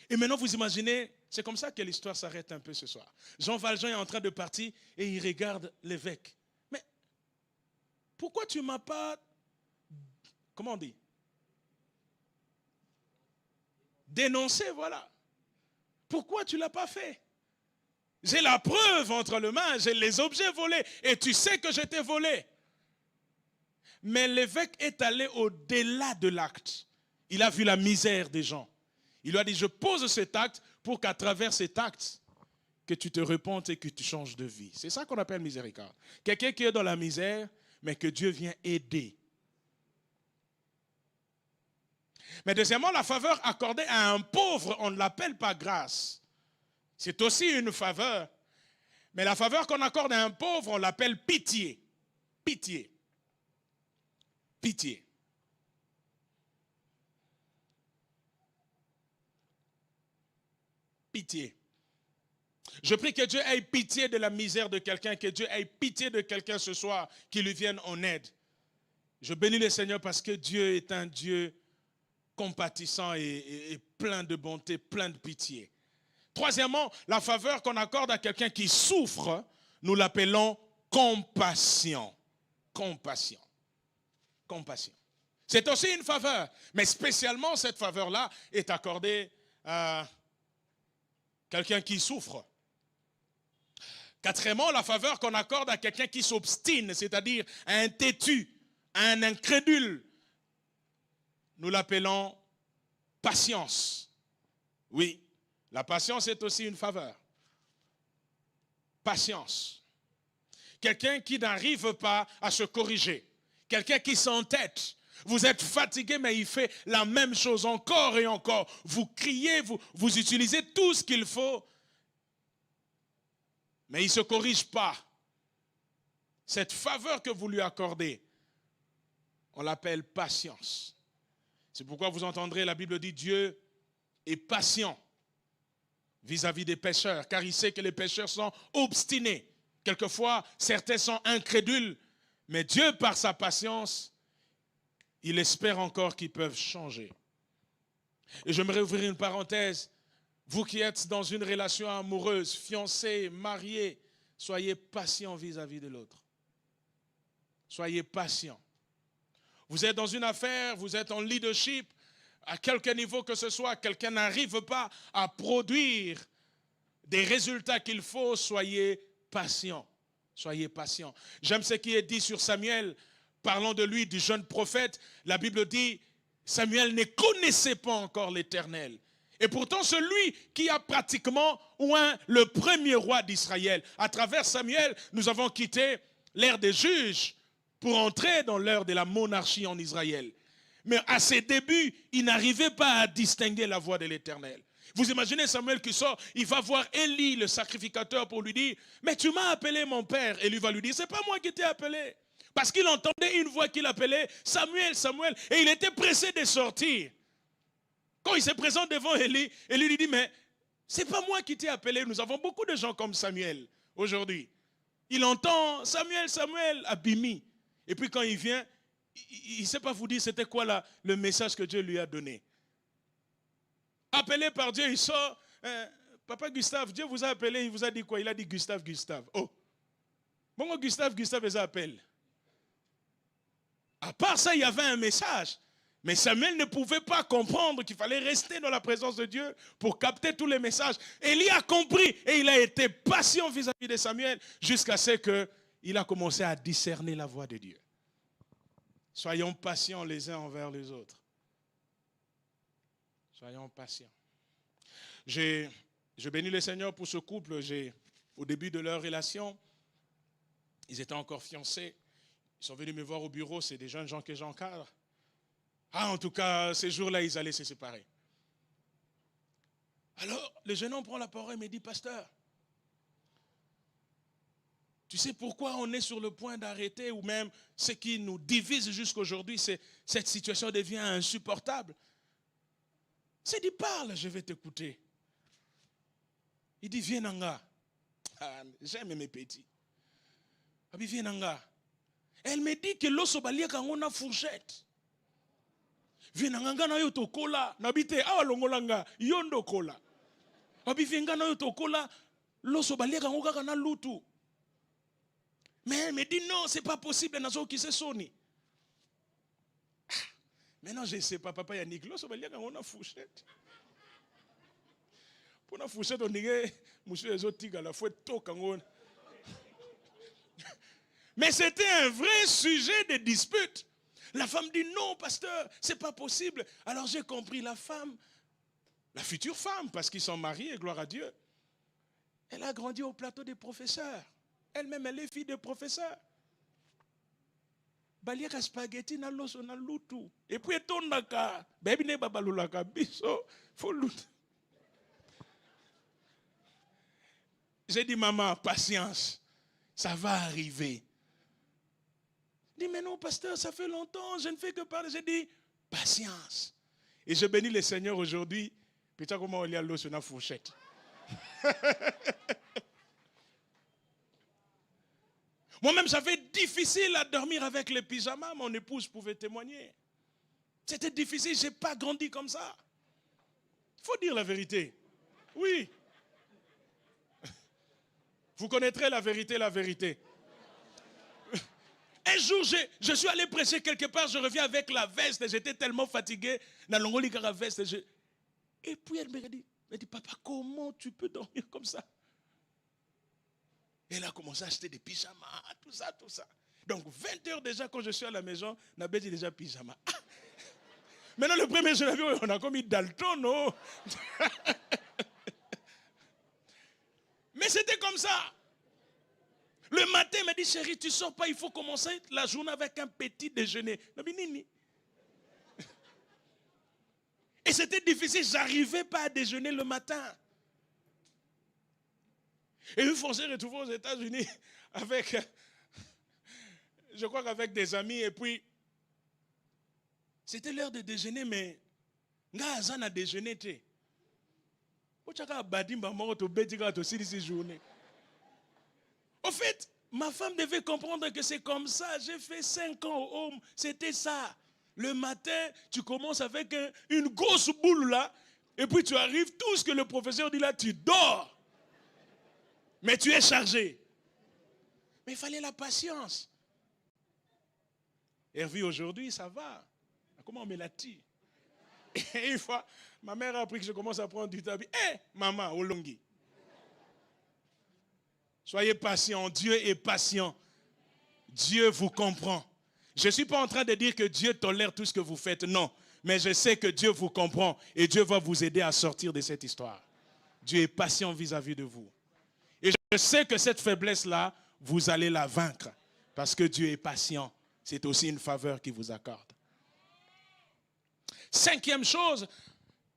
Et maintenant, vous imaginez, c'est comme ça que l'histoire s'arrête un peu ce soir. Jean Valjean est en train de partir et il regarde l'évêque. Mais pourquoi tu ne m'as pas, comment on dit, dénoncé, voilà. Pourquoi tu ne l'as pas fait? J'ai la preuve entre les mains, j'ai les objets volés et tu sais que je t'ai volé. Mais l'évêque est allé au-delà de l'acte. Il a vu la misère des gens. Il lui a dit, je pose cet acte pour qu'à travers cet acte, que tu te repentes et que tu changes de vie. C'est ça qu'on appelle miséricorde. Quelqu'un qui est dans la misère, mais que Dieu vient aider. Mais deuxièmement, la faveur accordée à un pauvre, on ne l'appelle pas grâce. C'est aussi une faveur. Mais la faveur qu'on accorde à un pauvre, on l'appelle pitié. Pitié. Pitié. Pitié. Je prie que Dieu ait pitié de la misère de quelqu'un, que Dieu ait pitié de quelqu'un ce soir, qui lui vienne en aide. Je bénis le Seigneur parce que Dieu est un Dieu compatissant et plein de bonté, plein de pitié. Troisièmement, la faveur qu'on accorde à quelqu'un qui souffre, nous l'appelons compassion. Compassion. Compassion. C'est aussi une faveur. Mais spécialement, cette faveur-là est accordée à quelqu'un qui souffre. Quatrièmement, la faveur qu'on accorde à quelqu'un qui s'obstine, c'est-à-dire à un têtu, à un incrédule. Nous l'appelons patience. Oui, la patience est aussi une faveur. Patience. Quelqu'un qui n'arrive pas à se corriger. Quelqu'un qui s'entête. Vous êtes fatigué, mais il fait la même chose encore et encore. Vous criez, vous utilisez tout ce qu'il faut, mais il ne se corrige pas. Cette faveur que vous lui accordez, on l'appelle patience. C'est pourquoi vous entendrez, la Bible dit, Dieu est patient vis-à-vis des pécheurs, car il sait que les pécheurs sont obstinés. Quelquefois, certains sont incrédules, mais Dieu, par sa patience, il espère encore qu'ils peuvent changer. Et j'aimerais ouvrir une parenthèse. Vous qui êtes dans une relation amoureuse, fiancé, marié, soyez patient vis-à-vis de l'autre. Soyez patient. Vous êtes dans une affaire, vous êtes en leadership, à quelque niveau que ce soit, quelqu'un n'arrive pas à produire des résultats qu'il faut, soyez patient. Soyez patient. J'aime ce qui est dit sur Samuel, parlant de lui, du jeune prophète. La Bible dit, Samuel ne connaissait pas encore l'Éternel. Et pourtant, celui qui a pratiquement oint le premier roi d'Israël. À travers Samuel, nous avons quitté l'ère des juges pour entrer dans l'ère de la monarchie en Israël. Mais à ses débuts, il n'arrivait pas à distinguer la voix de l'Éternel. Vous imaginez Samuel qui sort, il va voir Élie, le sacrificateur, pour lui dire, mais tu m'as appelé mon père. Et lui va lui dire, c'est pas moi qui t'ai appelé. Parce qu'il entendait une voix qui l'appelait, Samuel, Samuel. Et il était pressé de sortir. Quand il se présente devant Élie, Élie lui dit, mais c'est pas moi qui t'ai appelé. Nous avons beaucoup de gens comme Samuel aujourd'hui. Il entend Samuel, Samuel, Abimi. Et puis quand il vient, il ne sait pas vous dire c'était quoi le message que Dieu lui a donné. Appelé par Dieu, il sort. Papa Gustave, Dieu vous a appelé, il vous a dit quoi? Il a dit Gustave, Gustave. Oh, bon, Gustave, Gustave les appelle. À part ça, il y avait un message. Mais Samuel ne pouvait pas comprendre qu'il fallait rester dans la présence de Dieu pour capter tous les messages. Élie a compris et il a été patient vis-à-vis de Samuel jusqu'à ce qu'il a commencé à discerner la voix de Dieu. Soyons patients les uns envers les autres. Soyons patients. Je bénis le Seigneur pour ce couple. Au début de leur relation, ils étaient encore fiancés. Ils sont venus me voir au bureau, c'est des jeunes gens que j'encadre. En tout cas, ces jours-là, ils allaient se séparer. Alors, le jeune homme prend la parole et me dit, pasteur, tu sais pourquoi on est sur le point d'arrêter ou même ce qui nous divise jusqu'aujourd'hui, cette situation devient insupportable. C'est dit, parle, je vais t'écouter. Il dit, viens Nanga. J'aime mes petits. Il dit, viens Nanga. Elle me dit que l'osso balia quand on a fourchette. Viens Nanga na yo tokola. Nabite awa longolanga yondo kola. Abi viens na yo tokola l'osso balia quand on a na lutu. Mais elle me dit non, c'est pas possible. Nazo qui se soni. Maintenant je sais pas, papa Yannick, l'osso balia quand on a fourchette. Pour la fourchette on dirait monsieur ezotiga la fouette to quand on. Mais c'était un vrai sujet de dispute. La femme dit non, pasteur, c'est pas possible. Alors j'ai compris, la femme, la future femme, parce qu'ils sont mariés, gloire à Dieu, elle a grandi au plateau des professeurs. Elle-même, elle est fille de professeur. Baliaka spaghetti na loso na lutu. Et puis tondaka, baby ne babalulaka biso, faut lutu. J'ai dit maman, patience, ça va arriver. Il dit, mais non, pasteur, ça fait longtemps, je ne fais que parler. J'ai dit, patience. Et je bénis le Seigneur aujourd'hui. Putain, comment il y a l'eau sur la fourchette. Moi-même, j'avais difficile à dormir avec les pyjamas. Mon épouse pouvait témoigner. C'était difficile, je n'ai pas grandi comme ça. Il faut dire la vérité. Oui. Vous connaîtrez la vérité, la vérité. Un jour, je suis allé prêcher quelque part, je reviens avec la veste, j'étais tellement fatigué, dans la veste. Et puis elle me dit, papa, comment tu peux dormir comme ça? Elle a commencé à acheter des pyjamas, tout ça, tout ça. Donc 20 heures déjà, quand je suis à la maison, Nabé dit déjà pyjama. Ah. Maintenant, le premier jour, on a commis Dalton, non? Mais c'était comme ça. Le matin, il m'a dit, chérie, tu ne sors pas, il faut commencer la journée avec un petit déjeuner. Et c'était difficile, je n'arrivais pas à déjeuner le matin. Et une fois, on s'est retrouvé aux États-Unis avec, je crois qu'avec des amis, et puis, c'était l'heure de déjeuner, mais, on a déjeuné. Au fait, ma femme devait comprendre que c'est comme ça. J'ai fait 5 ans au home, c'était ça. Le matin, tu commences avec une grosse boule là, et puis tu arrives, tout ce que le professeur dit là, tu dors. Mais tu es chargé. Mais il fallait la patience. Hervé, aujourd'hui, ça va. Comment on met la tire? Et une fois, ma mère a appris que je commence à prendre du tabac. Maman, Olongi. Soyez patient, Dieu est patient. Dieu vous comprend. Je ne suis pas en train de dire que Dieu tolère tout ce que vous faites, non. Mais je sais que Dieu vous comprend et Dieu va vous aider à sortir de cette histoire. Dieu est patient vis-à-vis de vous. Et je sais que cette faiblesse-là, vous allez la vaincre. Parce que Dieu est patient. C'est aussi une faveur qu'il vous accorde. 5e chose,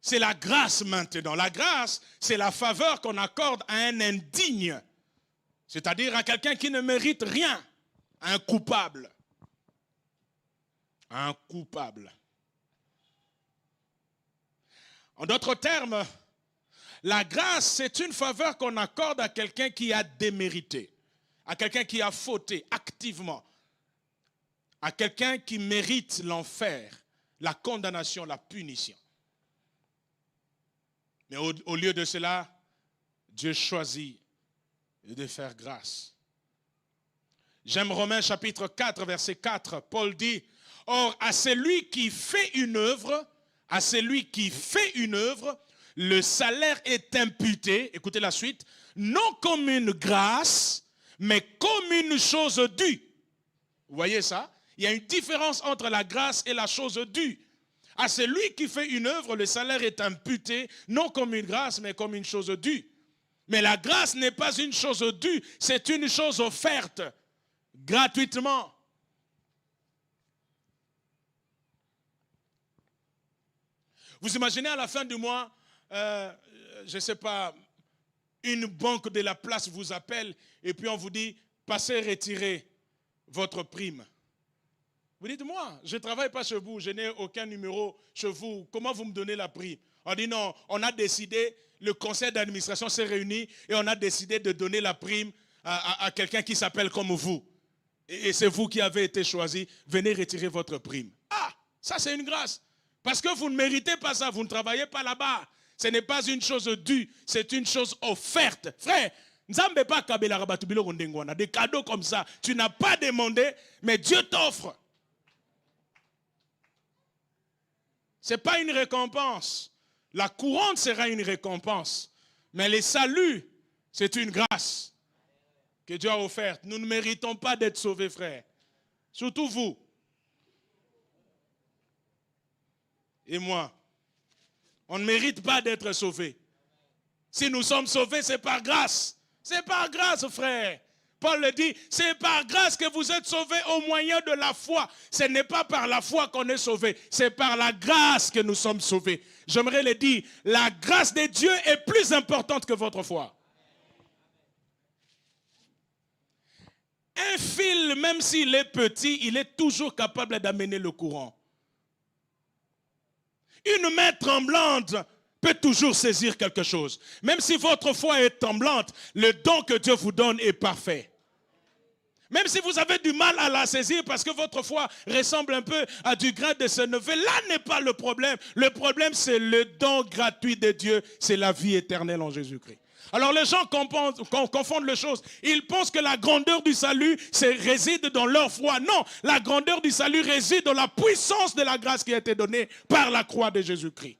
c'est la grâce maintenant. La grâce, c'est la faveur qu'on accorde à un indigne. C'est-à-dire à quelqu'un qui ne mérite rien. Un coupable. Un coupable. En d'autres termes, la grâce, c'est une faveur qu'on accorde à quelqu'un qui a démérité, à quelqu'un qui a fauté activement, à quelqu'un qui mérite l'enfer, la condamnation, la punition. Mais au lieu de cela, Dieu choisit de faire grâce. J'aime Romains chapitre 4, verset 4. Paul dit, « Or, à celui qui fait une œuvre, le salaire est imputé, écoutez la suite, non comme une grâce, mais comme une chose due. » Vous voyez ça? Il y a une différence entre la grâce et la chose due. À celui qui fait une œuvre, le salaire est imputé, non comme une grâce, mais comme une chose due. Mais la grâce n'est pas une chose due, c'est une chose offerte gratuitement. Vous imaginez à la fin du mois, je ne sais pas, une banque de la place vous appelle et puis on vous dit, passez retirer votre prime. Vous dites, moi, je ne travaille pas chez vous, je n'ai aucun numéro chez vous, comment vous me donnez la prime? On dit non, on a décidé, le conseil d'administration s'est réuni et on a décidé de donner la prime à quelqu'un qui s'appelle comme vous. Et c'est vous qui avez été choisi, venez retirer votre prime. Ah, ça c'est une grâce. Parce que vous ne méritez pas ça, vous ne travaillez pas là-bas. Ce n'est pas une chose due, c'est une chose offerte. Frère, des cadeaux comme ça, tu n'as pas demandé, mais Dieu t'offre. Ce n'est pas une récompense. La couronne sera une récompense. Mais les saluts, c'est une grâce que Dieu a offerte. Nous ne méritons pas d'être sauvés, frère. Surtout vous. Et moi. On ne mérite pas d'être sauvés. Si nous sommes sauvés, c'est par grâce. C'est par grâce, frère. Paul le dit, c'est par grâce que vous êtes sauvés au moyen de la foi. Ce n'est pas par la foi qu'on est sauvé, c'est par la grâce que nous sommes sauvés. J'aimerais le dire, la grâce de Dieu est plus importante que votre foi. Un fil, même s'il est petit, il est toujours capable d'amener le courant. Une main tremblante peut toujours saisir quelque chose. Même si votre foi est tremblante, le don que Dieu vous donne est parfait. Même si vous avez du mal à la saisir parce que votre foi ressemble un peu à du grain de sénévé, là n'est pas le problème. Le problème, c'est le don gratuit de Dieu, c'est la vie éternelle en Jésus-Christ. Alors les gens confondent les choses. Ils pensent que la grandeur du salut réside dans leur foi. Non, la grandeur du salut réside dans la puissance de la grâce qui a été donnée par la croix de Jésus-Christ.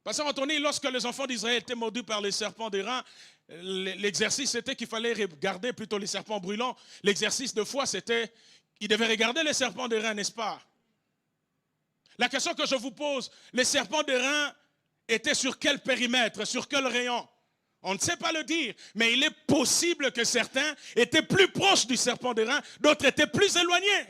Pasteur Anthony, lorsque les enfants d'Israël étaient mordus par les serpents d'airain, l'exercice c'était qu'il fallait regarder plutôt les serpents brûlants. L'exercice de foi c'était, ils devaient regarder les serpents d'airain, n'est-ce pas? La question que je vous pose, les serpents d'airain étaient sur quel périmètre, sur quel rayon? On ne sait pas le dire, mais il est possible que certains étaient plus proches du serpent d'airain, d'autres étaient plus éloignés.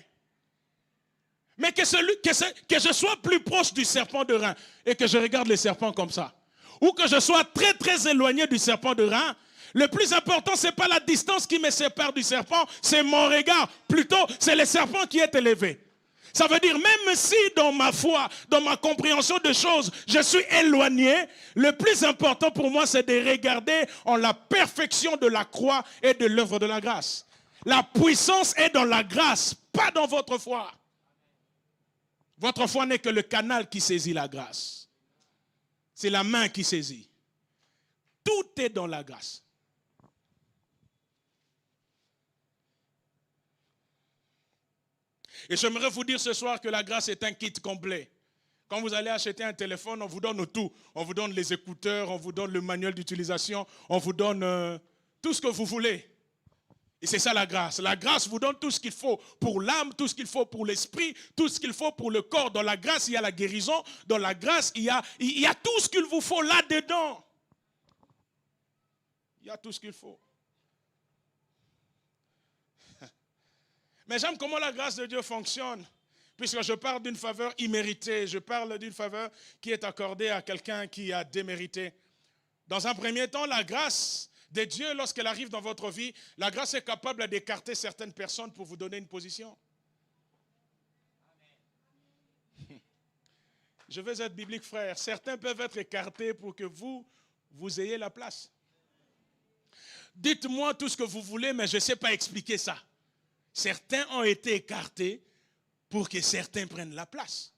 Mais que je sois plus proche du serpent d'airain et que je regarde les serpents comme ça, ou que je sois très très éloigné du serpent d'airain, le plus important, ce n'est pas la distance qui me sépare du serpent, c'est mon regard. Plutôt, c'est le serpent qui est élevé. Ça veut dire, même si dans ma foi, dans ma compréhension de choses, je suis éloigné, le plus important pour moi, c'est de regarder en la perfection de la croix et de l'œuvre de la grâce. La puissance est dans la grâce, pas dans votre foi. Votre foi n'est que le canal qui saisit la grâce. C'est la main qui saisit. Tout est dans la grâce. Et j'aimerais vous dire ce soir que la grâce est un kit complet. Quand vous allez acheter un téléphone, on vous donne tout. On vous donne les écouteurs, on vous donne le manuel d'utilisation, on vous donne tout ce que vous voulez. Et c'est ça la grâce. La grâce vous donne tout ce qu'il faut pour l'âme, tout ce qu'il faut pour l'esprit, tout ce qu'il faut pour le corps. Dans la grâce, il y a la guérison. Dans la grâce, il y a tout ce qu'il vous faut là-dedans. Il y a tout ce qu'il faut. Mais j'aime comment la grâce de Dieu fonctionne, puisque je parle d'une faveur imméritée, je parle d'une faveur qui est accordée à quelqu'un qui a démérité. Dans un premier temps, la grâce de Dieu, lorsqu'elle arrive dans votre vie, la grâce est capable d'écarter certaines personnes pour vous donner une position. Je vais être biblique, frère. Certains peuvent être écartés pour que vous ayez la place. Dites-moi tout ce que vous voulez, mais je ne sais pas expliquer ça. Certains ont été écartés pour que certains prennent la place.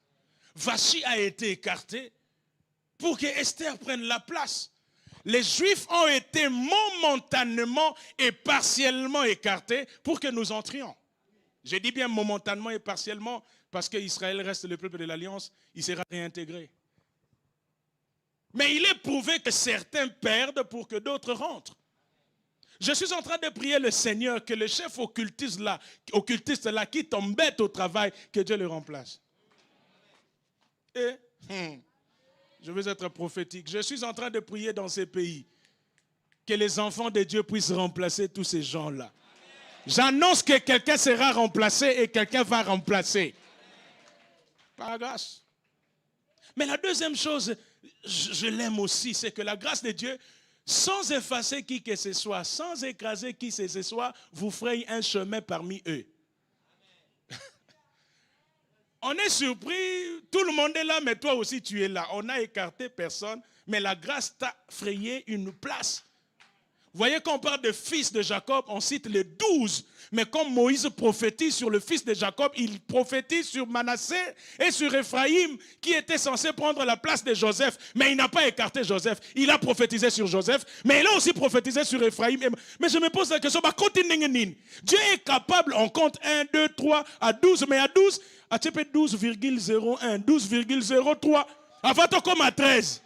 Vachi a été écarté pour que Esther prenne la place. Les Juifs ont été momentanément et partiellement écartés pour que nous entrions. Je dis bien momentanément et partiellement parce qu'Israël reste le peuple de l'Alliance, il sera réintégré. Mais il est prouvé que certains perdent pour que d'autres rentrent. Je suis en train de prier le Seigneur que le chef occultiste là qui t'embête au travail, que Dieu le remplace. Et je veux être prophétique. Je suis en train de prier dans ces pays que les enfants de Dieu puissent remplacer tous ces gens-là. J'annonce que quelqu'un sera remplacé et quelqu'un va remplacer. Par la grâce. Mais la deuxième chose, je l'aime aussi, c'est que la grâce de Dieu, sans effacer qui que ce soit, sans écraser qui que ce soit, vous ferez un chemin parmi eux. On est surpris, tout le monde est là, mais toi aussi tu es là. On n'a écarté personne, mais la grâce t'a frayé une place. Vous voyez, quand on parle de fils de Jacob, on cite les 12. Mais comme Moïse prophétise sur le fils de Jacob, il prophétise sur Manassé et sur Ephraïm, qui était censé prendre la place de Joseph. Mais il n'a pas écarté Joseph. Il a prophétisé sur Joseph, mais il a aussi prophétisé sur Ephraïm. Mais je me pose la question, Dieu est capable, on compte 1, 2, 3, à 12, mais à 12, à 12,01, 12,03, avant comme à 13.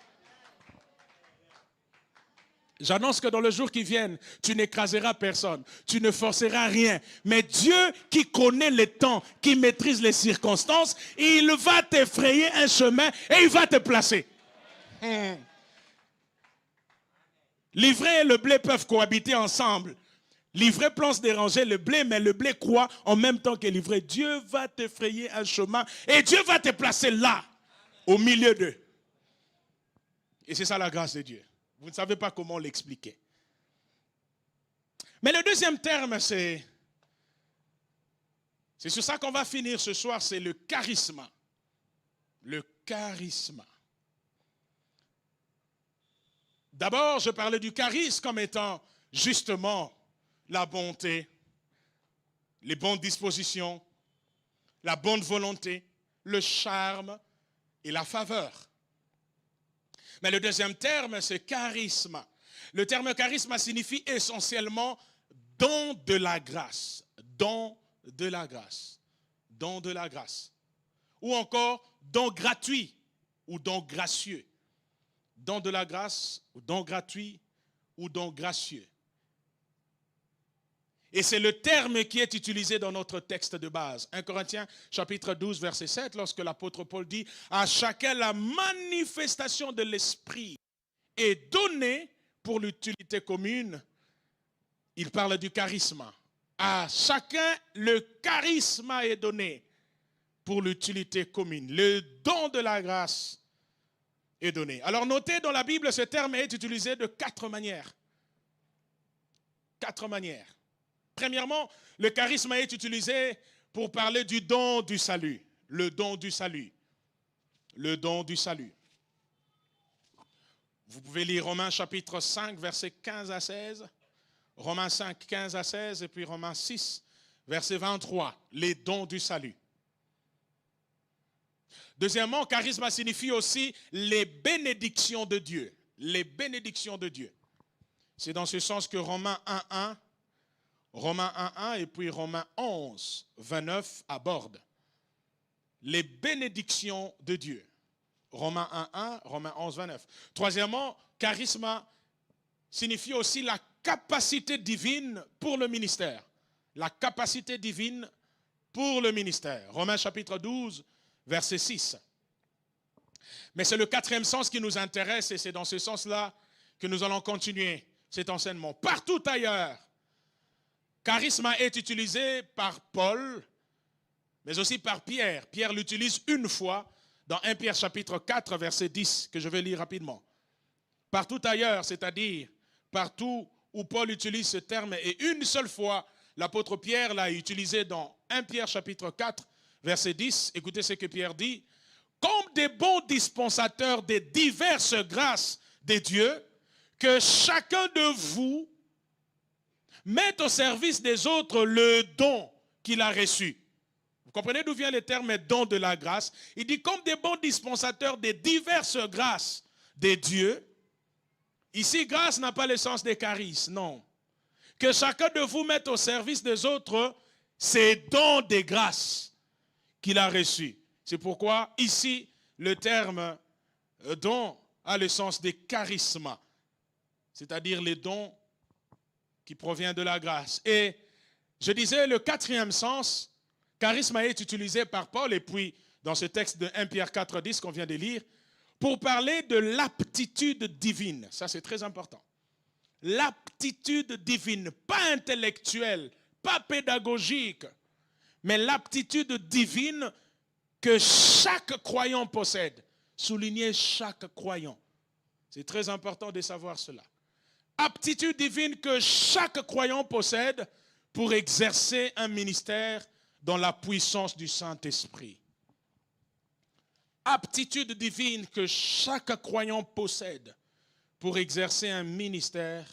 J'annonce que dans le jour qui vient, tu n'écraseras personne, tu ne forceras rien. Mais Dieu qui connaît les temps, qui maîtrise les circonstances, il va t'effrayer un chemin et il va te placer. L'ivraie et le blé peuvent cohabiter ensemble. L'ivraie pense déranger le blé, mais le blé croît en même temps que l'ivraie. Dieu va t'effrayer un chemin et Dieu va te placer là, au milieu d'eux. Et c'est ça la grâce de Dieu. Vous ne savez pas comment l'expliquer. Mais le deuxième terme, c'est sur ça qu'on va finir ce soir, c'est le charisme. Le charisme. D'abord, je parlais du charisme comme étant justement la bonté, les bonnes dispositions, la bonne volonté, le charme et la faveur. Mais le deuxième terme, c'est charisme. Le terme charisme signifie essentiellement don de la grâce. Don de la grâce. Don de la grâce. Ou encore don gratuit ou don gracieux. Don de la grâce ou don gratuit ou don gracieux. Et c'est le terme qui est utilisé dans notre texte de base. 1 Corinthiens chapitre 12 verset 7, lorsque l'apôtre Paul dit « À chacun la manifestation de l'Esprit est donnée pour l'utilité commune ». Il parle du charisme. À chacun le charisme est donné pour l'utilité commune. Le don de la grâce est donné. Alors notez, dans la Bible, ce terme est utilisé de 4 manières. 4 manières. Premièrement, le charisme est utilisé pour parler du don du salut. Le don du salut. Le don du salut. Vous pouvez lire Romains chapitre 5, versets 15 à 16. Romains 5, 15 à 16. Et puis Romains 6, verset 23. Les dons du salut. Deuxièmement, charisme signifie aussi les bénédictions de Dieu. Les bénédictions de Dieu. C'est dans ce sens que Romains 1, 1 et puis Romains 11, 29 abordent les bénédictions de Dieu. Romains 1, Romains 11, 29. Troisièmement, charisme signifie aussi la capacité divine pour le ministère. La capacité divine pour le ministère. Romains chapitre 12, verset 6. Mais c'est le 4e sens qui nous intéresse et c'est dans ce sens-là que nous allons continuer cet enseignement. Partout ailleurs, charisme est utilisé par Paul, mais aussi par Pierre. Pierre l'utilise une fois dans 1 Pierre chapitre 4, verset 10, que je vais lire rapidement. Partout ailleurs, c'est-à-dire partout où Paul utilise ce terme, et une seule fois, l'apôtre Pierre l'a utilisé dans 1 Pierre chapitre 4, verset 10. Écoutez ce que Pierre dit. Comme des bons dispensateurs des diverses grâces des dieux, que chacun de vous mette au service des autres le don qu'il a reçu. Vous comprenez d'où vient le terme don de la grâce? Il dit comme des bons dispensateurs des diverses grâces des dieux. Ici, grâce n'a pas le sens des charismes, non. Que chacun de vous mette au service des autres ces dons des grâces qu'il a reçus. C'est pourquoi ici, le terme don a le sens des charismes, c'est-à-dire les dons qui proviennent de la grâce. Et je disais, le 4e sens, charisme est utilisé par Paul, et puis dans ce texte de 1 Pierre 4, 10 qu'on vient de lire, pour parler de l'aptitude divine. Ça, c'est très important. L'aptitude divine, pas intellectuelle, pas pédagogique, mais l'aptitude divine que chaque croyant possède. Soulignez chaque croyant. C'est très important de savoir cela. Aptitude divine que chaque croyant possède pour exercer un ministère dans la puissance du Saint-Esprit. Aptitude divine que chaque croyant possède pour exercer un ministère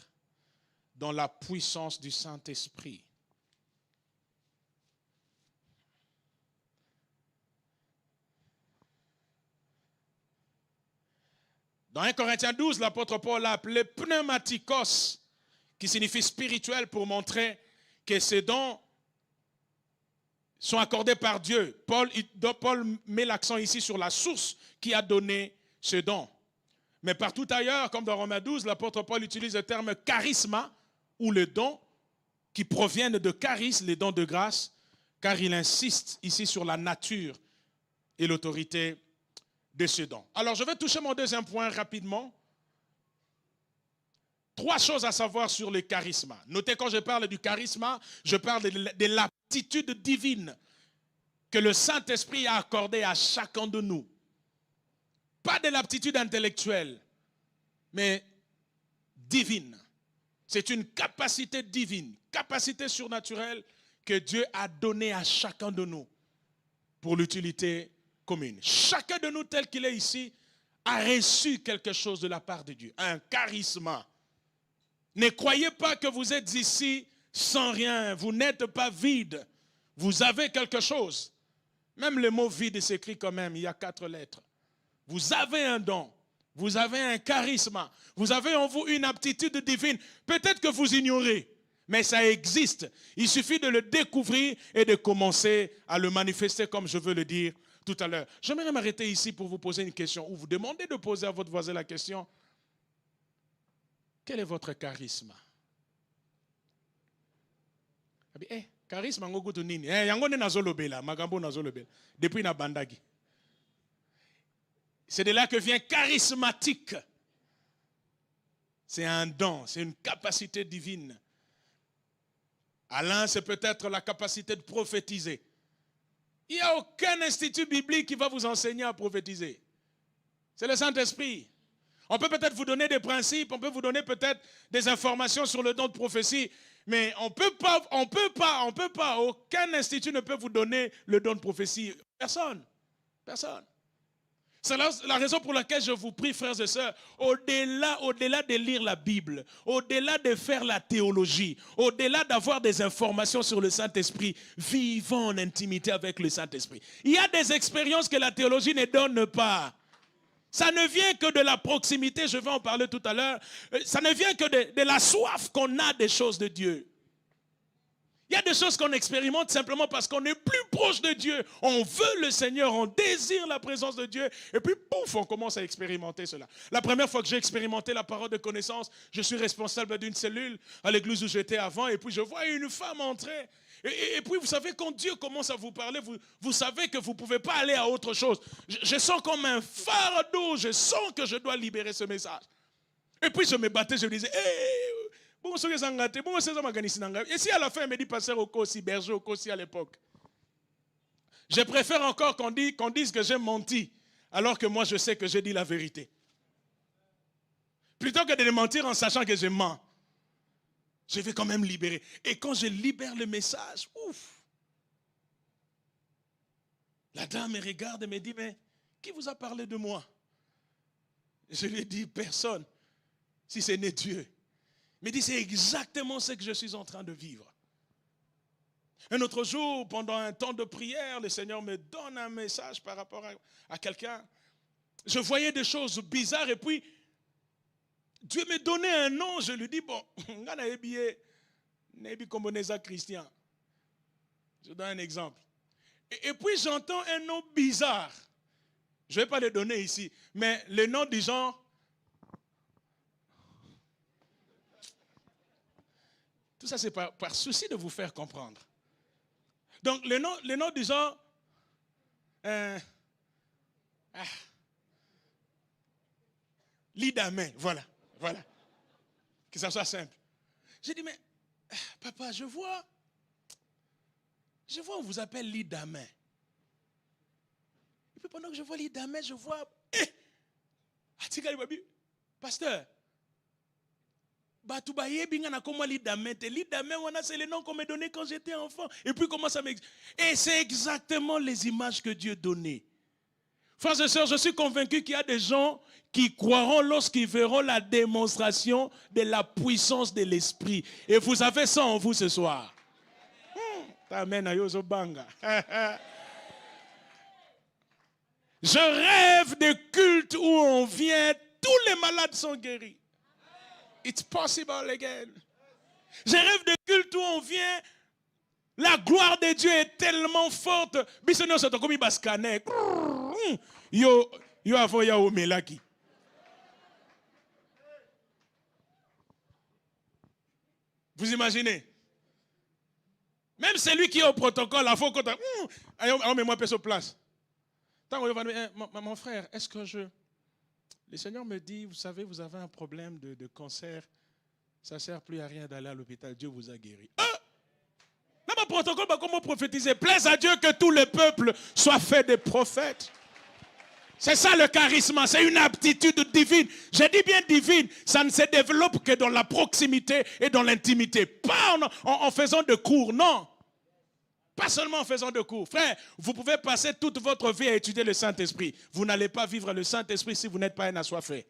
dans la puissance du Saint-Esprit. Dans 1 Corinthiens 12, l'apôtre Paul l'a appelé pneumatikos, qui signifie spirituel, pour montrer que ces dons sont accordés par Dieu. Paul met l'accent ici sur la source qui a donné ce don. Mais partout ailleurs, comme dans Romains 12, l'apôtre Paul utilise le terme charisma, ou le don, qui proviennent de charisme, les dons de grâce, car il insiste ici sur la nature et l'autorité de ce don. Alors, je vais toucher mon deuxième point rapidement. 3 choses à savoir sur le charisme. Notez, quand je parle du charisme, je parle de l'aptitude divine que le Saint-Esprit a accordée à chacun de nous. Pas de l'aptitude intellectuelle, mais divine. C'est une capacité divine, capacité surnaturelle que Dieu a donnée à chacun de nous pour l'utilité commune. Chacun de nous, tel qu'il est ici, a reçu quelque chose de la part de Dieu, un charisme. Ne croyez pas que vous êtes ici sans rien, vous n'êtes pas vide, vous avez quelque chose. Même le mot vide s'écrit quand même, il y a 4 lettres. Vous avez un don, Vous avez un charisme. Vous avez en vous une aptitude divine. Peut-être que vous ignorez, mais ça existe. Il suffit de le découvrir et de commencer à le manifester comme je veux le dire tout à l'heure. J'aimerais m'arrêter ici pour vous poser une question ou vous demander de poser à votre voisin la question. Quel est votre charisme? Charisme ngokutu nini? Yango ne nazolobela, magambo nazolobela. Depuis na bandagi. C'est de là que vient charismatique. C'est un don, c'est une capacité divine. Alain, c'est peut-être la capacité de prophétiser. Il n'y a aucun institut biblique qui va vous enseigner à prophétiser. C'est le Saint-Esprit. On peut peut-être vous donner des principes, on peut vous donner peut-être des informations sur le don de prophétie, mais on peut pas, aucun institut ne peut vous donner le don de prophétie. Personne. C'est la raison pour laquelle je vous prie, frères et sœurs, au-delà de lire la Bible, au-delà de faire la théologie, au-delà d'avoir des informations sur le Saint-Esprit, vivons en intimité avec le Saint-Esprit. Il y a des expériences que la théologie ne donne pas. Ça ne vient que de la proximité, je vais en parler tout à l'heure. Ça ne vient que de la soif qu'on a des choses de Dieu. Il y a des choses qu'on expérimente simplement parce qu'on est plus proche de Dieu. On veut le Seigneur, on désire la présence de Dieu. Et puis, pouf, on commence à expérimenter cela. La première fois que j'ai expérimenté la parole de connaissance, je suis responsable d'une cellule à l'église où j'étais avant. Et puis, je vois une femme entrer. Et puis, vous savez, quand Dieu commence à vous parler, vous savez que vous ne pouvez pas aller à autre chose. Je sens comme un fardeau, je sens que je dois libérer ce message. Et puis, je me battais, je me disais, bon, et si à la fin, il me dit pasteur Okosi, berger Okosi à l'époque. Je préfère encore qu'on dise que j'ai menti, alors que moi, je sais que j'ai dit la vérité. Plutôt que de mentir en sachant que je mens. Je vais quand même libérer. Et quand je libère le message, ouf. La dame me regarde et me dit, mais qui vous a parlé de moi? Je lui ai dit, personne, si ce n'est Dieu. Il me dit, c'est exactement ce que je suis en train de vivre. Un autre jour, pendant un temps de prière, le Seigneur me donne un message par rapport à quelqu'un. Je voyais des choses bizarres et puis, Dieu me donnait un nom, je lui dis, bon, Christian. Je donne un exemple. Et puis j'entends un nom bizarre. Je ne vais pas le donner ici, mais le nom du genre. Tout ça, c'est par souci de vous faire comprendre. Donc, le nom du genre. Lidamé, voilà. Que ça soit simple. J'ai dit, mais papa, je vois on vous appelle Lidamé. Et puis pendant que je vois Lidamé, je vois, pasteur, Lidamé, c'est le nom qu'on m'a donné quand j'étais enfant. Et puis comment ça m'explique? Et c'est exactement les images que Dieu donnait. Frères et sœurs, je suis convaincu qu'il y a des gens qui croiront lorsqu'ils verront la démonstration de la puissance de l'Esprit. Et vous avez ça en vous ce soir. Je rêve de cultes où on vient, tous les malades sont guéris. It's possible again. Je rêve de cultes où on vient, la gloire de Dieu est tellement forte. Yo avant ya omelaki. Vous imaginez? Même celui qui est au protocole, la faut qu'on moi sur place. Mon frère, est-ce que le Seigneur me dit, vous savez, vous avez un problème de cancer, ça ne sert plus à rien d'aller à l'hôpital, Dieu vous a guéri. Dans mon protocole, comment prophétiser? Plaise à Dieu que tout le peuple soit fait des prophètes. C'est ça le charisme, c'est une aptitude divine. Je dis bien divine, ça ne se développe que dans la proximité et dans l'intimité. Pas en faisant de cours, non. Pas seulement en faisant de cours. Frère, vous pouvez passer toute votre vie à étudier le Saint-Esprit. Vous n'allez pas vivre le Saint-Esprit si vous n'êtes pas un assoiffé.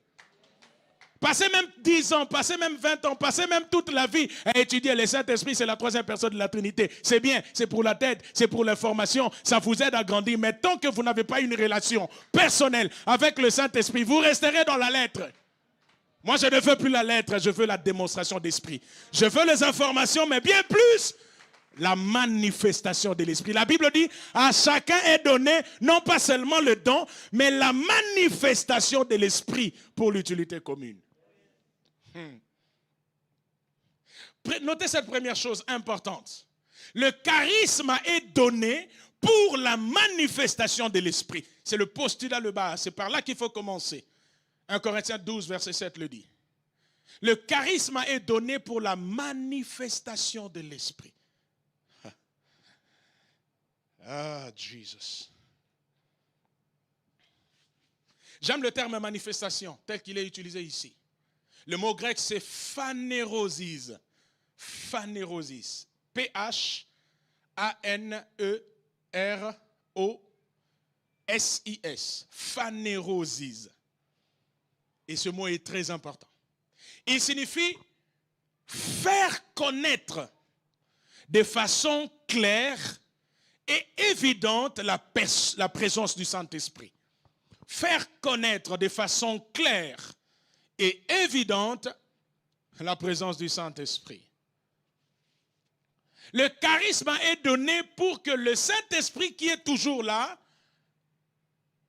Passez même 10 ans, passez même 20 ans, passez même toute la vie à étudier. Le Saint-Esprit, c'est la troisième personne de la Trinité. C'est bien, c'est pour la tête, c'est pour l'information, ça vous aide à grandir. Mais tant que vous n'avez pas une relation personnelle avec le Saint-Esprit, vous resterez dans la lettre. Moi, je ne veux plus la lettre, je veux la démonstration d'esprit. Je veux les informations, mais bien plus la manifestation de l'esprit. La Bible dit, à chacun est donné, non pas seulement le don, mais la manifestation de l'esprit pour l'utilité commune. Notez cette première chose importante. Le charisme est donné pour la manifestation de l'esprit. C'est le postulat le bas, c'est par là qu'il faut commencer. 1 Corinthiens 12, verset 7 le dit. Le charisme est donné pour la manifestation de l'esprit. Ah, Jesus. J'aime le terme manifestation tel qu'il est utilisé ici. Le mot grec c'est phanérosis. Phanérosis. P-H-A-N-E-R-O-S-I-S. Phanérosis. Et ce mot est très important. Il signifie faire connaître de façon claire et évidente la présence du Saint-Esprit. Faire connaître de façon claire et évidente la présence du Saint-Esprit. Le charisme est donné pour que le Saint-Esprit qui est toujours là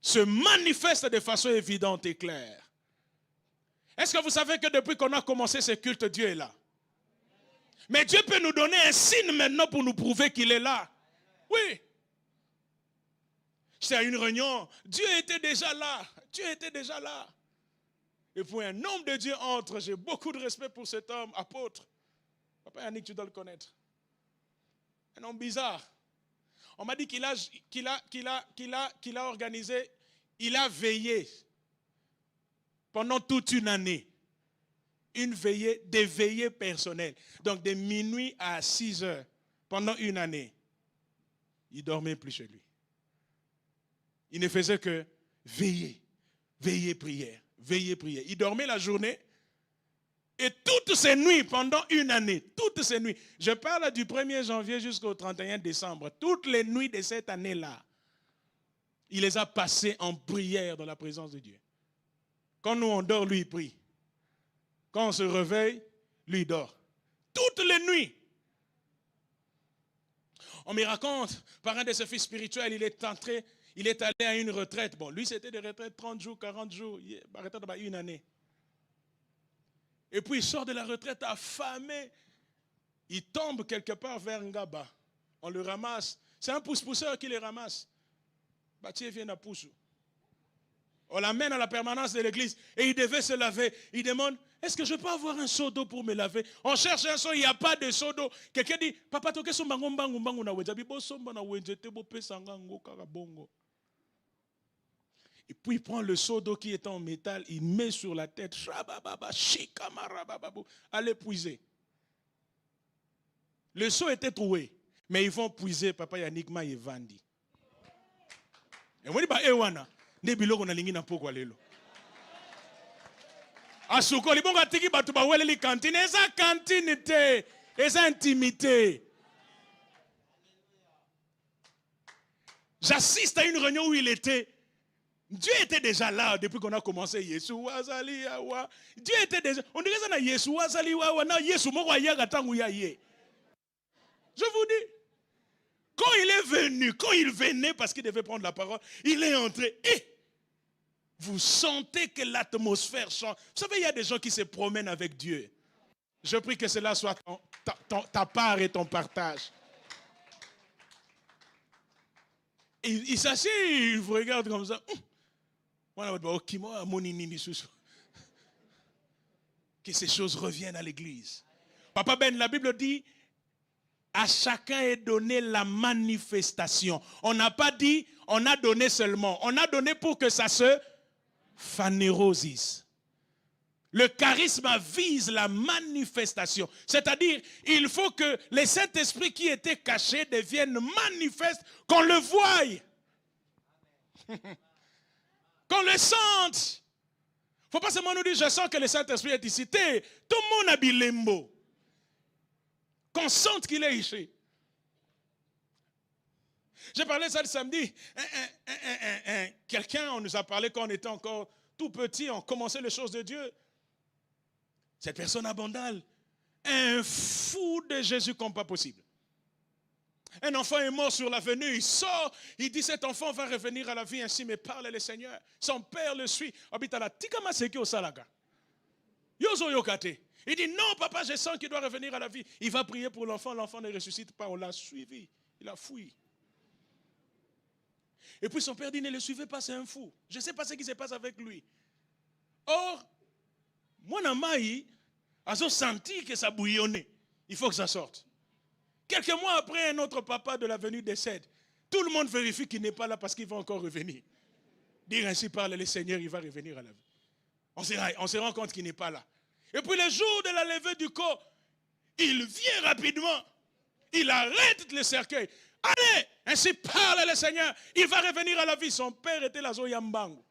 se manifeste de façon évidente et claire. Est-ce que vous savez que depuis qu'on a commencé ce culte, Dieu est là? Mais Dieu peut nous donner un signe maintenant pour nous prouver qu'il est là. Oui. J'étais à une réunion, Dieu était déjà là. Dieu était déjà là. Et puis un homme de Dieu entre, j'ai beaucoup de respect pour cet homme, apôtre. Papa Yannick, tu dois le connaître. Un homme bizarre. On m'a dit qu'il a organisé, il a veillé pendant toute une année. Une veillée, des veillées personnelles. Donc de minuit à 6 heures, pendant une année. Il ne dormait plus chez lui. Il ne faisait que veiller, veiller prière, veiller prière. Il dormait la journée et toutes ces nuits, pendant une année, toutes ces nuits, je parle du 1er janvier jusqu'au 31 décembre, toutes les nuits de cette année-là, il les a passées en prière dans la présence de Dieu. Quand nous on dort, lui il prie. Quand on se réveille, lui il dort. Toutes les nuits. On me raconte, par un de ses fils spirituels, il est allé à une retraite. Bon, lui c'était des retraites 30 jours, 40 jours, il est arrêté dans une année. Et puis il sort de la retraite affamé. Il tombe quelque part vers Ngaba. On le ramasse. C'est un pousse-pousseur qui le ramasse. Bâtier vient à pousse. On l'amène à la permanence de l'église et il devait se laver. Il demande, est-ce que je peux avoir un seau d'eau pour me laver? On cherche un seau, il n'y a pas de seau d'eau. Quelqu'un dit, papa, toke so mbango na wenza. Bibo somba na wenza te bo pesanga ngo karabongo. Et puis il prend le seau d'eau qui est en métal, il met sur la tête, allez puiser. Le seau était troué, mais ils vont puiser, papa Yannick ma et Vandi. Et on dit, bah, ewana, ne biloko na lingi na poko lelo. Asuko, li bonga tiki batu ba wele li cantine, eza cantine te, eza intimité. J'assiste à une réunion où il était. Dieu était déjà là depuis qu'on a commencé. Yesu wazali yawa. Dieu était déjà. On dirait ça na Yesu wazali yawa na Yesu moko yaga tangu ya ye. Je vous dis, quand il est venu, quand il venait parce qu'il devait prendre la parole, il est entré et vous sentez que l'atmosphère change. Vous savez, il y a des gens qui se promènent avec Dieu. Je prie que cela soit ta part et ton partage. Il s'assied, il vous regarde comme ça. Que ces choses reviennent à l'église. Papa Ben, la Bible dit, à chacun est donné la manifestation. On n'a pas dit, on a donné seulement. On a donné pour que ça se phanérosis. Le charisme vise la manifestation. C'est-à-dire, il faut que les Saint-Esprit qui étaient cachés deviennent manifestes, qu'on le voie. Qu'on le sente. Faut pas seulement nous dire, je sens que le Saint-Esprit est ici. Tout le monde a bilembo. Qu'on sente qu'il est ici. J'ai parlé ça le samedi. Quelqu'un, on nous a parlé quand on était encore tout petit, on commençait les choses de Dieu. Cette personne abandonne. Un fou de Jésus comme pas possible. Un enfant est mort sur l'avenue, il sort, il dit cet enfant va revenir à la vie ainsi, mais parle le Seigneur. Son père le suit. Il dit non papa, je sens qu'il doit revenir à la vie. Il va prier pour l'enfant, l'enfant ne ressuscite pas, on l'a suivi, il a fui. Et puis son père dit ne le suivez pas, c'est un fou. Je ne sais pas ce qui se passe avec lui. Or, moi Namaï, j'ai senti que ça bouillonnait. Il faut que ça sorte. Quelques mois après, un autre papa de l'avenue décède. Tout le monde vérifie qu'il n'est pas là parce qu'il va encore revenir. Dire ainsi parle le Seigneur, il va revenir à la vie. On se rend compte qu'il n'est pas là. Et puis le jour de la levée du corps, il vient rapidement. Il arrête le cercueil. Allez, ainsi parle le Seigneur, il va revenir à la vie. Son père était là, Zoyambango.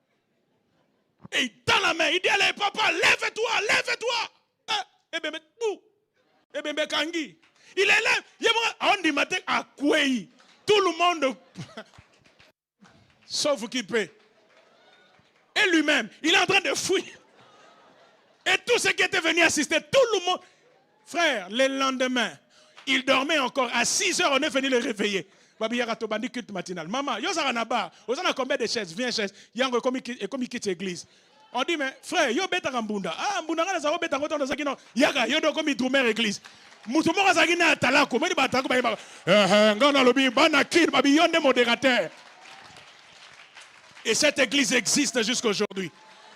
Et il tend la main, il dit allez papa, lève-toi, lève-toi. Eh bien, tout. Eh bien, Kangi. Il est là. On dit matin à Kouei. Tout le monde. Sauf qui peut. Et lui-même, il est en train de fuir. Et tous ceux qui étaient venus assister, tout le monde. Frère, le lendemain, il dormait encore. À 6 heures, on est venu le réveiller. Babi Yaratobandi culte matinal. Maman, Yosaranaba, vous en avez combien de chaises? Viens, chaise. Yango, comme il quitte l'église. On dit, mais frère, yo beta Rambunda. Ah, Mbunda, on a beta Rotan de Zakino. Yaga, yo do comme il trouve l'église. Moutoumora Zagina Talako, mais il va t'accompagner. Ngana Lobi, Banakil, Babi Yonde modérateur. Et cette église existe jusqu'à aujourd'hui.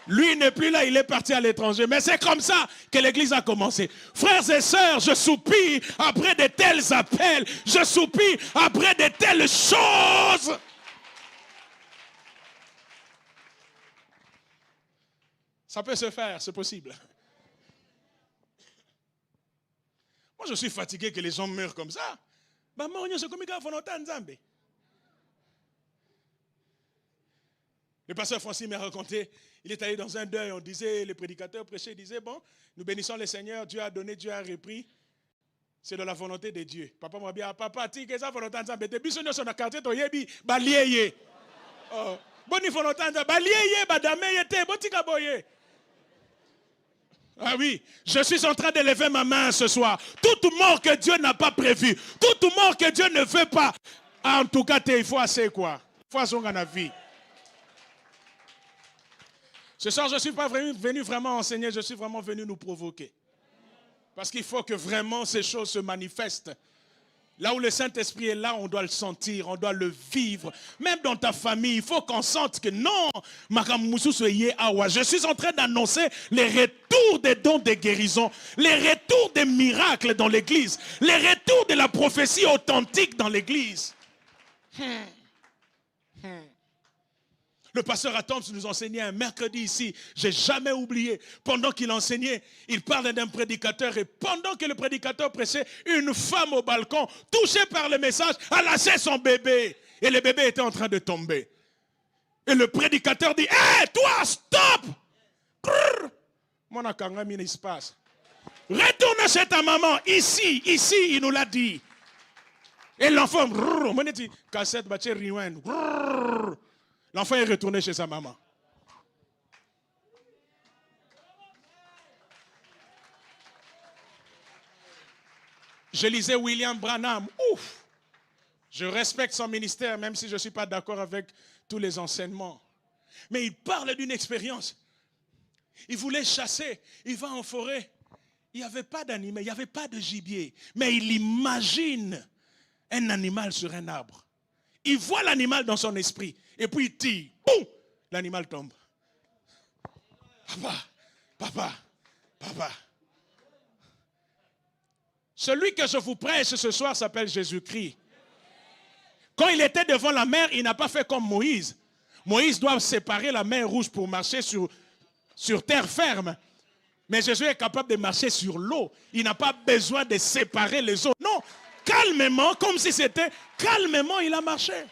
Lui n'est plus là, il est parti à l'étranger. Mais c'est comme ça que l'église a commencé. Frères et sœurs, je soupire après de tels appels. Je soupire après de telles choses. Ça peut se faire, c'est possible. Moi, je suis fatigué que les gens meurent comme ça. Le pasteur Francis m'a raconté, il est allé dans un deuil, on disait, le prédicateur prêchait, il disait, bon, nous bénissons le Seigneur, Dieu a donné, Dieu a repris. C'est de la volonté de Dieu. Papa m'a dit, papa, tu sais, volonté de Dieu. Depuis que son quartier, tu as dit, balié. Bonne volonté de Dieu, balié, badamé, yete, botika boye. Ah oui, je suis en train de lever ma main ce soir. Toute mort que Dieu n'a pas prévue, toute mort que Dieu ne veut pas. En tout cas, il faut assez quoi. Il faut assez la vie. Ce soir, je ne suis pas venu vraiment enseigner, je suis vraiment venu nous provoquer. Parce qu'il faut que vraiment ces choses se manifestent. Là où le Saint-Esprit est là, on doit le sentir, on doit le vivre. Même dans ta famille, il faut qu'on sente que non, je suis en train d'annoncer les retours des dons de guérison, les retours des miracles dans l'église, les retours de la prophétie authentique dans l'église. Le pasteur Atoms nous enseignait un mercredi ici. Je n'ai jamais oublié. Pendant qu'il enseignait, il parlait d'un prédicateur. Et pendant que le prédicateur pressait, une femme au balcon, touchée par le message, a lâché son bébé. Et le bébé était en train de tomber. Et le prédicateur dit, hé, toi, stop! Mon akangami, il se passe. Retourne chez ta maman. Ici, il nous l'a dit. Et l'enfant, on dit, cassette, bâché, rewind. L'enfant est retourné chez sa maman. Je lisais William Branham. Ouf! Je respecte son ministère, même si je ne suis pas d'accord avec tous les enseignements. Mais il parle d'une expérience. Il voulait chasser. Il va en forêt. Il n'y avait pas d'animal, il n'y avait pas de gibier. Mais il imagine un animal sur un arbre. Il voit l'animal dans son esprit. Et puis il tire. Boum! L'animal tombe. Papa. Celui que je vous prêche ce soir s'appelle Jésus-Christ. Quand il était devant la mer, il n'a pas fait comme Moïse. Moïse doit séparer la mer rouge pour marcher sur terre ferme. Mais Jésus est capable de marcher sur l'eau. Il n'a pas besoin de séparer les eaux. Non, calmement, comme si c'était calmement, il a marché.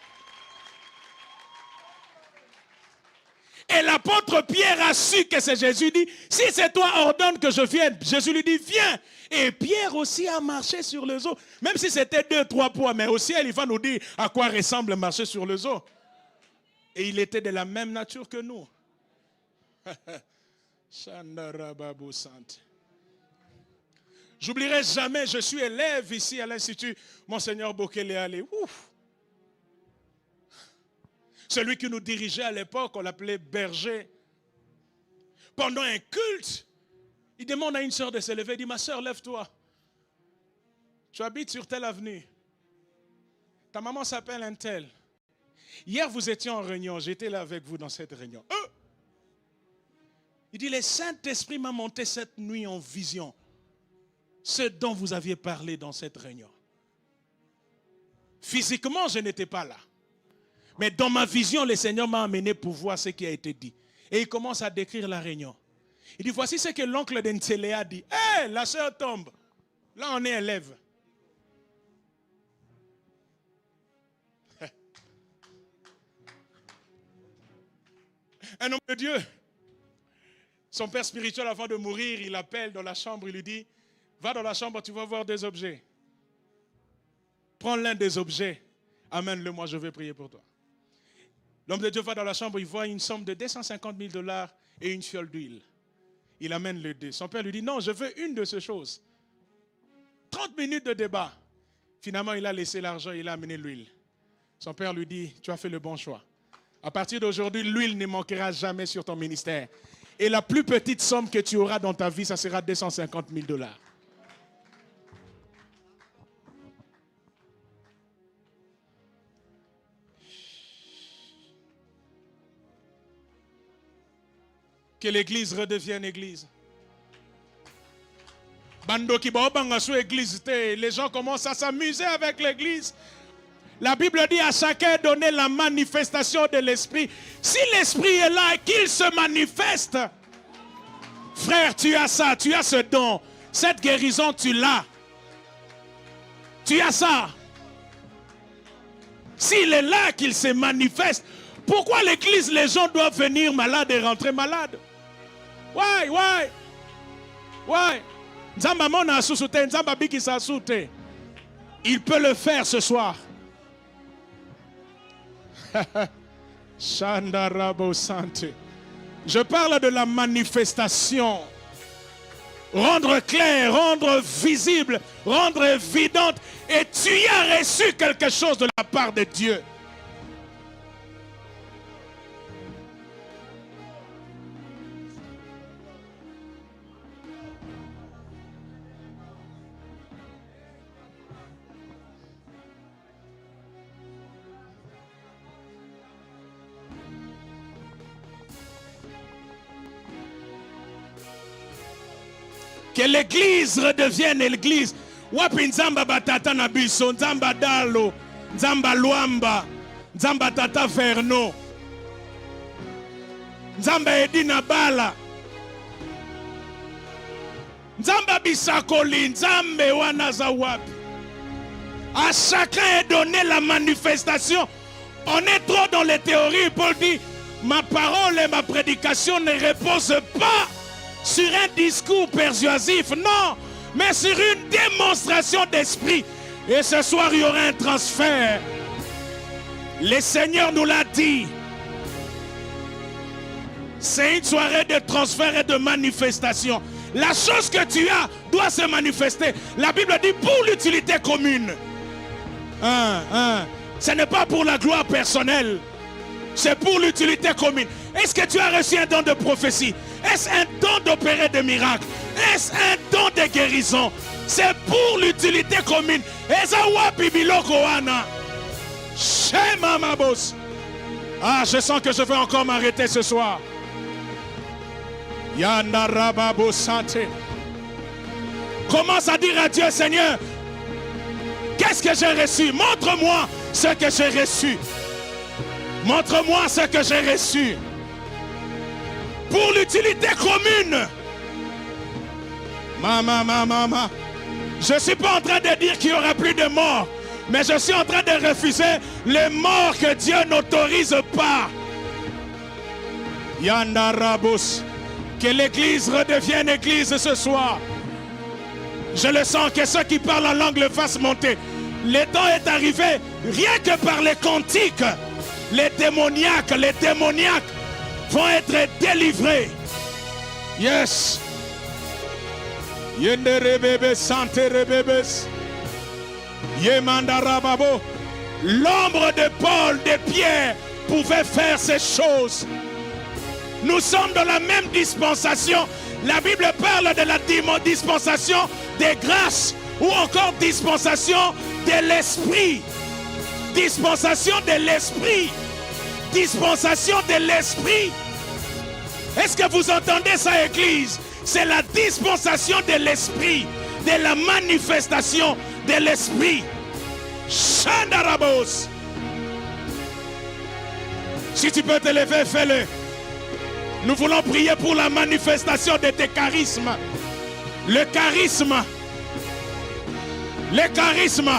Et l'apôtre Pierre a su que c'est Jésus. Il dit, si c'est toi, ordonne que je vienne. Jésus lui dit, viens. Et Pierre aussi a marché sur les eaux. Même si c'était 2-3 poids, mais au ciel, il va nous dire à quoi ressemble marcher sur les eaux. Et il était de la même nature que nous. J'oublierai jamais, je suis élève ici à l'Institut Monseigneur Bokele. Ouf. Celui qui nous dirigeait à l'époque, on l'appelait berger. Pendant un culte, il demande à une sœur de se lever. Il dit, ma sœur, lève-toi. Tu habites sur telle avenue. Ta maman s'appelle un tel. Hier, vous étiez en réunion. J'étais là avec vous dans cette réunion. Il dit, le Saint-Esprit m'a monté cette nuit en vision. Ce dont vous aviez parlé dans cette réunion. Physiquement, je n'étais pas là. Mais dans ma vision, le Seigneur m'a amené pour voir ce qui a été dit. Et il commence à décrire la réunion. Il dit, voici ce que l'oncle d'Ntélé a dit. Hé, la sœur tombe. Là, on est élève. Un homme de Dieu, son père spirituel, avant de mourir, il appelle dans la chambre, il lui dit, va dans la chambre, tu vas voir des objets. Prends l'un des objets, amène-le, moi je vais prier pour toi. L'homme de Dieu va dans la chambre, il voit une somme de 250 000 $ et une fiole d'huile. Il amène les deux. Son père lui dit, non, je veux une de ces choses. 30 minutes de débat. Finalement, il a laissé l'argent, il a amené l'huile. Son père lui dit, tu as fait le bon choix. À partir d'aujourd'hui, l'huile ne manquera jamais sur ton ministère. Et la plus petite somme que tu auras dans ta vie, ça sera 250 000 $. Que l'église redevienne église. Les gens commencent à s'amuser avec l'église. La Bible dit à chacun donner la manifestation de l'esprit. Si l'esprit est là et qu'il se manifeste, frère, tu as ça, tu as ce don. Cette guérison, tu l'as. Tu as ça. S'il est là, qu'il se manifeste, pourquoi l'église, les gens doivent venir malades et rentrer malades? Why? Il peut le faire ce soir. Je parle de la manifestation. Rendre clair, rendre visible, rendre évidente. Et tu y as reçu quelque chose de la part de Dieu. Que l'église redevienne l'église. Wapi nzamba batata na biso, nzamba dalo, nzamba luamba, nzamba tata verno, nzamba edina bala, nzamba bisakoli, nzambe wanaza wapi. À chacun est donné la manifestation. On est trop dans les théories. Paul dit, ma parole et ma prédication ne reposent pas sur un discours persuasif, non, mais sur une démonstration d'esprit. Et ce soir, il y aura un transfert. Le Seigneur nous l'a dit. C'est une soirée de transfert et de manifestation. La chose que tu as doit se manifester. La Bible dit pour l'utilité commune. Ce n'est pas pour la gloire personnelle. C'est pour l'utilité commune. Est-ce que tu as reçu un don de prophétie? Est-ce un don d'opérer des miracles? Est-ce un don de guérison? C'est pour l'utilité commune. Ah, je sens que je vais encore m'arrêter ce soir. Commence à dire à Dieu, Seigneur, qu'est-ce que j'ai reçu? Montre-moi ce que j'ai reçu. Montre-moi ce que j'ai reçu. Pour l'utilité commune. Maman. Je ne suis pas en train de dire qu'il n'y aura plus de morts. Mais je suis en train de refuser les morts que Dieu n'autorise pas. Yandarabos. Que l'église redevienne église ce soir. Je le sens que ceux qui parlent en langue le fassent monter. Le temps est arrivé, rien que par les cantiques, les démoniaques vont être délivrés. Yes. Yenderebebe santerebebes. Yemandarababo. L'ombre de Paul, de Pierre, pouvait faire ces choses. Nous sommes dans la même dispensation. La Bible parle de la dispensation des grâces ou encore dispensation de l'esprit. Dispensation de l'esprit. Dispensation de l'esprit. Est-ce que vous entendez ça, Église? C'est la dispensation de l'esprit, de la manifestation de l'esprit. Chandarabos. Si tu peux te lever, fais-le. Nous voulons prier pour la manifestation de tes charismes. Le charisme. Le charisme.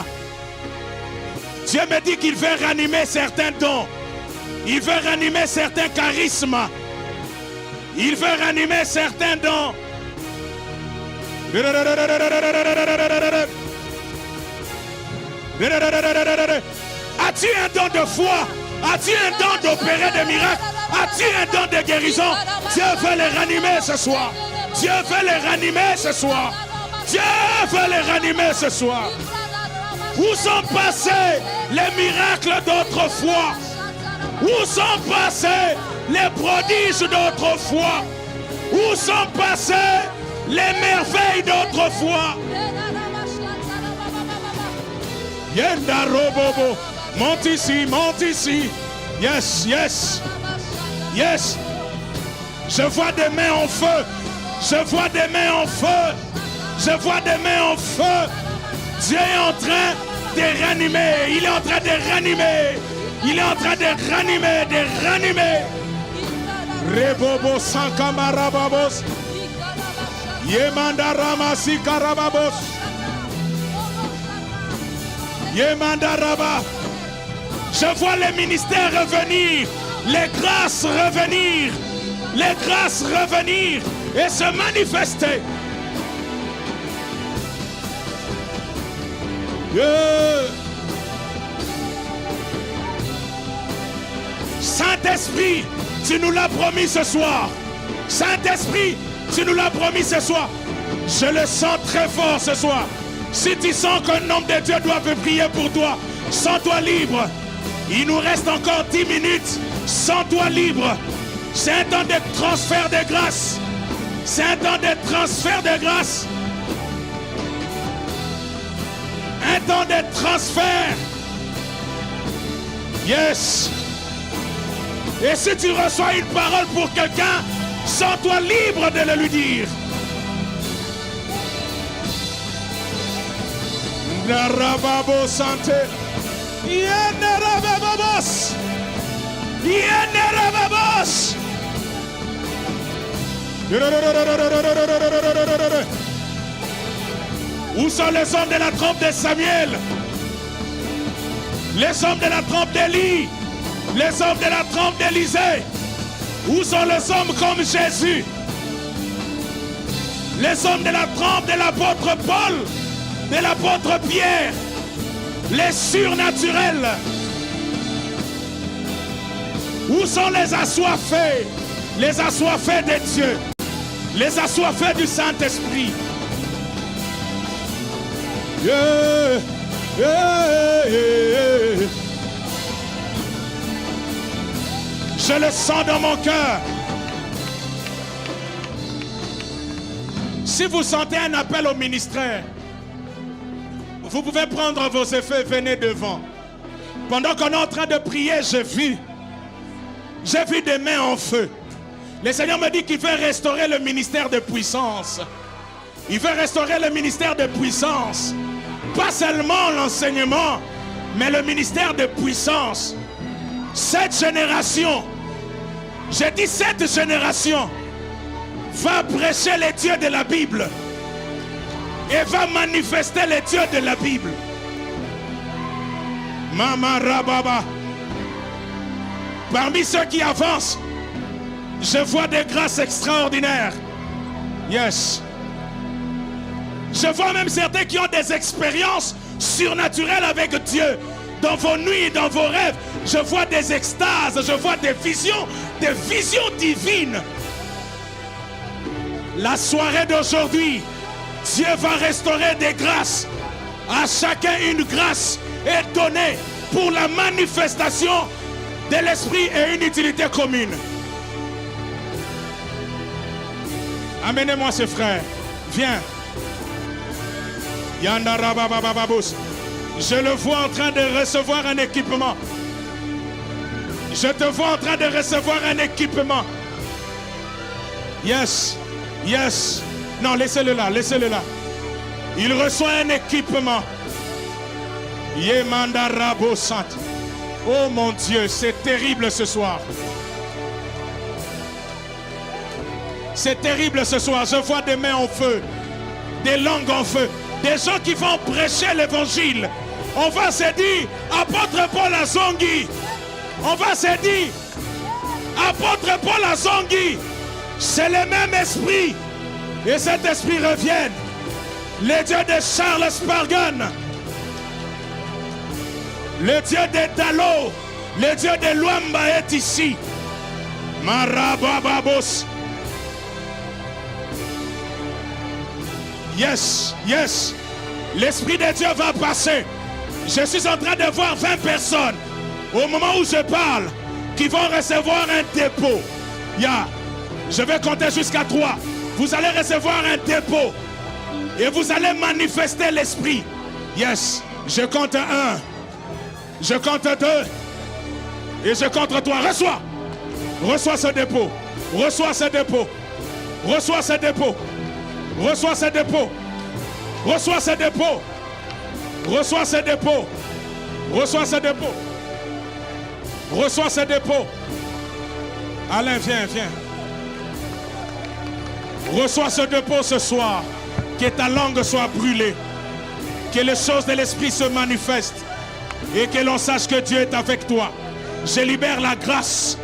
Dieu me dit qu'il veut ranimer certains dons. Il veut ranimer certains charismes. Il veut ranimer certains dons. As-tu un don de foi? As-tu un don d'opérer des miracles? As-tu un don de guérison? Dieu veut les ranimer ce soir. Dieu veut les ranimer ce soir. Dieu veut les ranimer ce soir. Où sont passés les miracles d'autrefois? Où sont passés les prodiges d'autrefois? Où sont passés les merveilles d'autrefois? Yenda robobo. Monte ici, monte ici. Yes, yes. Yes. Je vois des mains en feu. Je vois des mains en feu. Je vois des mains en feu. Dieu est en train de ranimer. Il est en train de ranimer. Il est en train de ranimer, de ranimer. Rebobo sankamarababos. Yemandara sikarababos. Yemandaraba. Je vois les ministères revenir, les grâces revenir, les grâces revenir et se manifester. Yeah. Saint-Esprit, tu nous l'as promis ce soir. Saint-Esprit, tu nous l'as promis ce soir. Je le sens très fort ce soir. Si tu sens qu'un homme de Dieu doit prier pour toi, sens-toi libre. Il nous reste encore 10 minutes. Sens-toi libre. C'est un temps de transfert de grâce. C'est un temps de transfert de grâce. Un temps de transfert. Yes. Et si tu reçois une parole pour quelqu'un, sens-toi libre de le lui dire. Narababo santé. Yenerababos. Yenerababos. Où sont les hommes de la trompe de Samuel? Les hommes de la trompe d'Élie? Les hommes de la trompe d'Élisée? Où sont les hommes comme Jésus? Les hommes de la trompe de l'apôtre Paul? De l'apôtre Pierre? Les surnaturels? Où sont les assoiffés? Les assoiffés de Dieu? Les assoiffés du Saint-Esprit? Yeah, yeah, yeah. Je le sens dans mon cœur. Si vous sentez un appel au ministère, vous pouvez prendre vos effets, venez devant. Pendant qu'on est en train de prier, j'ai vu des mains en feu. Le Seigneur me dit qu'il veut restaurer le ministère de puissance. Il veut restaurer le ministère de puissance. Pas seulement l'enseignement, mais le ministère de puissance. Cette génération, j'ai dit cette génération, va prêcher les dieux de la Bible. Et va manifester les dieux de la Bible. Mama Rababa. Parmi ceux qui avancent, Je vois des grâces extraordinaires. Yes. Je vois même certains qui ont des expériences surnaturelles avec Dieu. Dans vos nuits, dans vos rêves, je vois des extases, je vois des visions divines. La soirée d'aujourd'hui, Dieu va restaurer des grâces. À chacun une grâce est donnée pour la manifestation de l'esprit et une utilité commune. Amenez-moi ces frères. Viens. Je le vois en train de recevoir un équipement. Je te vois en train de recevoir un équipement. Yes. Yes. Non, laissez-le là, laissez-le là. Il reçoit un équipement. Yemandarabo Sant. Oh mon Dieu, c'est terrible ce soir. C'est terrible ce soir. Je vois des mains en feu, des langues en feu, des gens qui vont prêcher l'évangile. On va se dire, apôtre Paul à Zongi. On va se dire, apôtre Paul à Zongi. C'est le même esprit. Et cet esprit revient. Le Dieu de Charles Spurgeon, le Dieu de Dalo, le Dieu de Luamba est ici. Marabababos. Yes, yes. L'Esprit de Dieu va passer. Je suis en train de voir 20 personnes au moment où je parle qui vont recevoir un dépôt. Je vais compter jusqu'à 3. Vous allez recevoir un dépôt et vous allez manifester l'Esprit. Yes. Je compte 1. Je compte 2. Et je compte 3. Reçois. Reçois ce dépôt. Reçois ce dépôt. Reçois ce dépôt. Reçois ce dépôt. Reçois ce dépôt. Reçois ce dépôt. Reçois ce dépôt. Reçois ce dépôt. Alain, viens, viens. Reçois ce dépôt ce soir. Que ta langue soit brûlée. Que les choses de l'esprit se manifestent. Et que l'on sache que Dieu est avec toi. Je libère la grâce.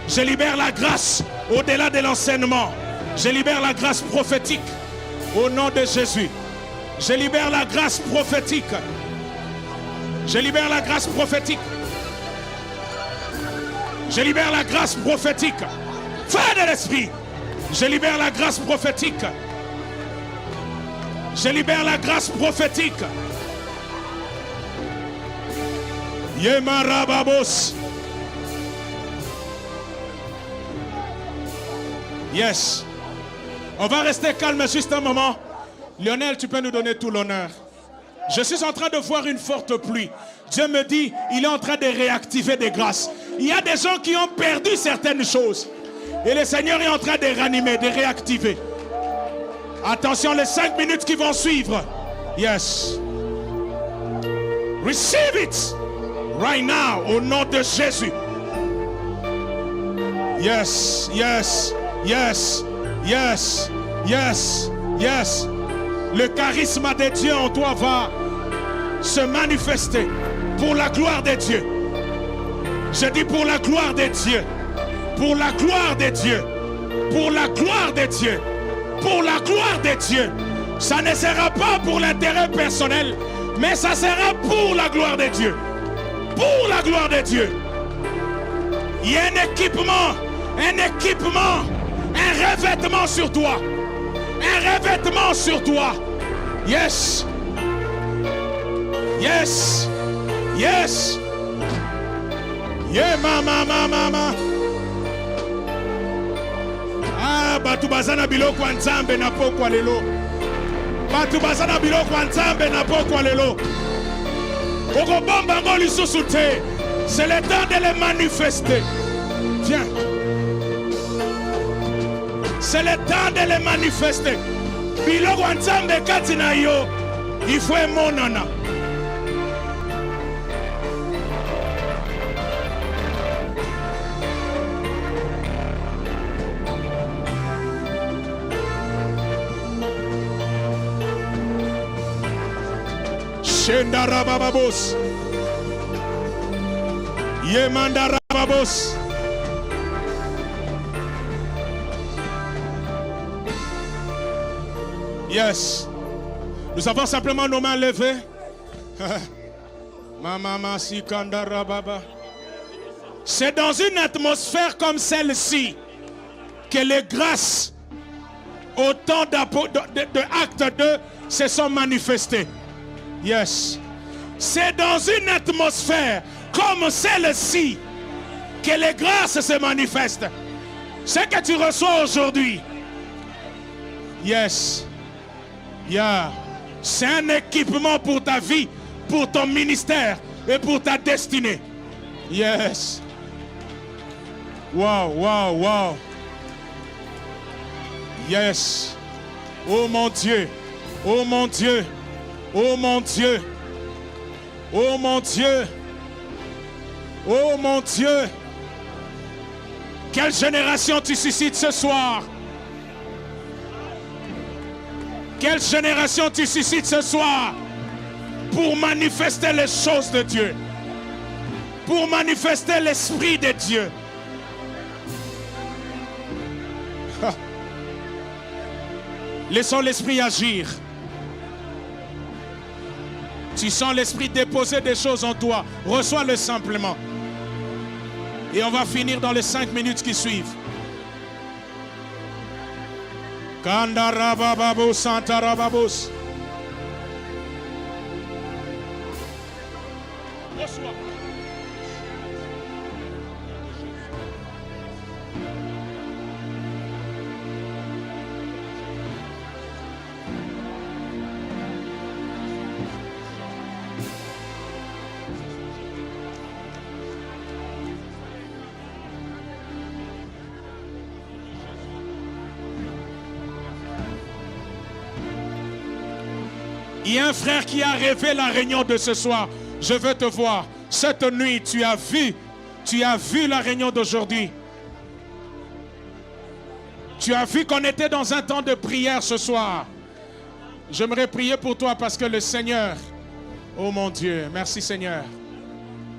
Je libère la grâce au-delà de l'enseignement. Je libère la grâce prophétique. Au nom de Jésus. Je libère la grâce prophétique. Je libère la grâce prophétique. Je libère la grâce prophétique. Feu de l'esprit. Je libère la grâce prophétique. Je libère la grâce prophétique. Yemarababos. Yes. On va rester calme juste un moment. Lionel, tu peux nous donner tout l'honneur. Je suis en train de voir une forte pluie. Dieu me dit, il est en train de réactiver des grâces. Il y a des gens qui ont perdu certaines choses. Et le Seigneur est en train de ranimer, de réactiver. Attention, les 5 minutes qui vont suivre. Yes. Receive it right now au nom de Jésus. Yes, yes, yes, yes, yes, yes. Le charisme de Dieu en toi va se manifester pour la gloire de Dieu. Je dis pour la gloire de Dieu. Pour la gloire de Dieu. Pour la gloire de Dieu. Pour la gloire de Dieu. Ça ne sera pas pour l'intérêt personnel, mais ça sera pour la gloire de Dieu. Pour la gloire de Dieu. Il y a un équipement, un revêtement sur toi. Un revêtement sur toi. Yes. Yes. Yes. Yeah, mama, mama, mama. Ah, batu bazana biloko nzambe na pokwa lelo. Batu bazana biloko nzambe na pokwa lelo. Oko bomba ngo lisusu te. C'est le temps de les manifester. Viens. C'est le temps de les manifester. Biloko nzambe kati na yo. Il faut monana. Shendarababos. Yemandarababos. Yes. Nous avons simplement nos mains levées. C'est dans une atmosphère comme celle-ci que les grâces au temps de Acte 2 se sont manifestées. Yes. C'est dans une atmosphère comme celle-ci que les grâces se manifestent. Ce que tu reçois aujourd'hui. Yes. Yeah. C'est un équipement pour ta vie, pour ton ministère et pour ta destinée. Yes. Wow, wow, wow. Yes. Oh mon Dieu. Oh mon Dieu. Oh mon Dieu. Oh mon Dieu. Oh mon Dieu. Quelle génération tu suscites ce soir? Quelle génération tu suscites ce soir pour manifester les choses de Dieu, pour manifester l'Esprit de Dieu. Laissons l'Esprit agir. Tu sens l'Esprit déposer des choses en toi. Reçois-le simplement. Et on va finir dans les 5 minutes qui suivent. Kandarabababos, Santarababos. Reçois. Il y a un frère qui a rêvé la réunion de ce soir. Je veux te voir. Cette nuit, tu as vu la réunion d'aujourd'hui. Tu as vu qu'on était dans un temps de prière ce soir. J'aimerais prier pour toi parce que le Seigneur, oh mon Dieu, merci Seigneur.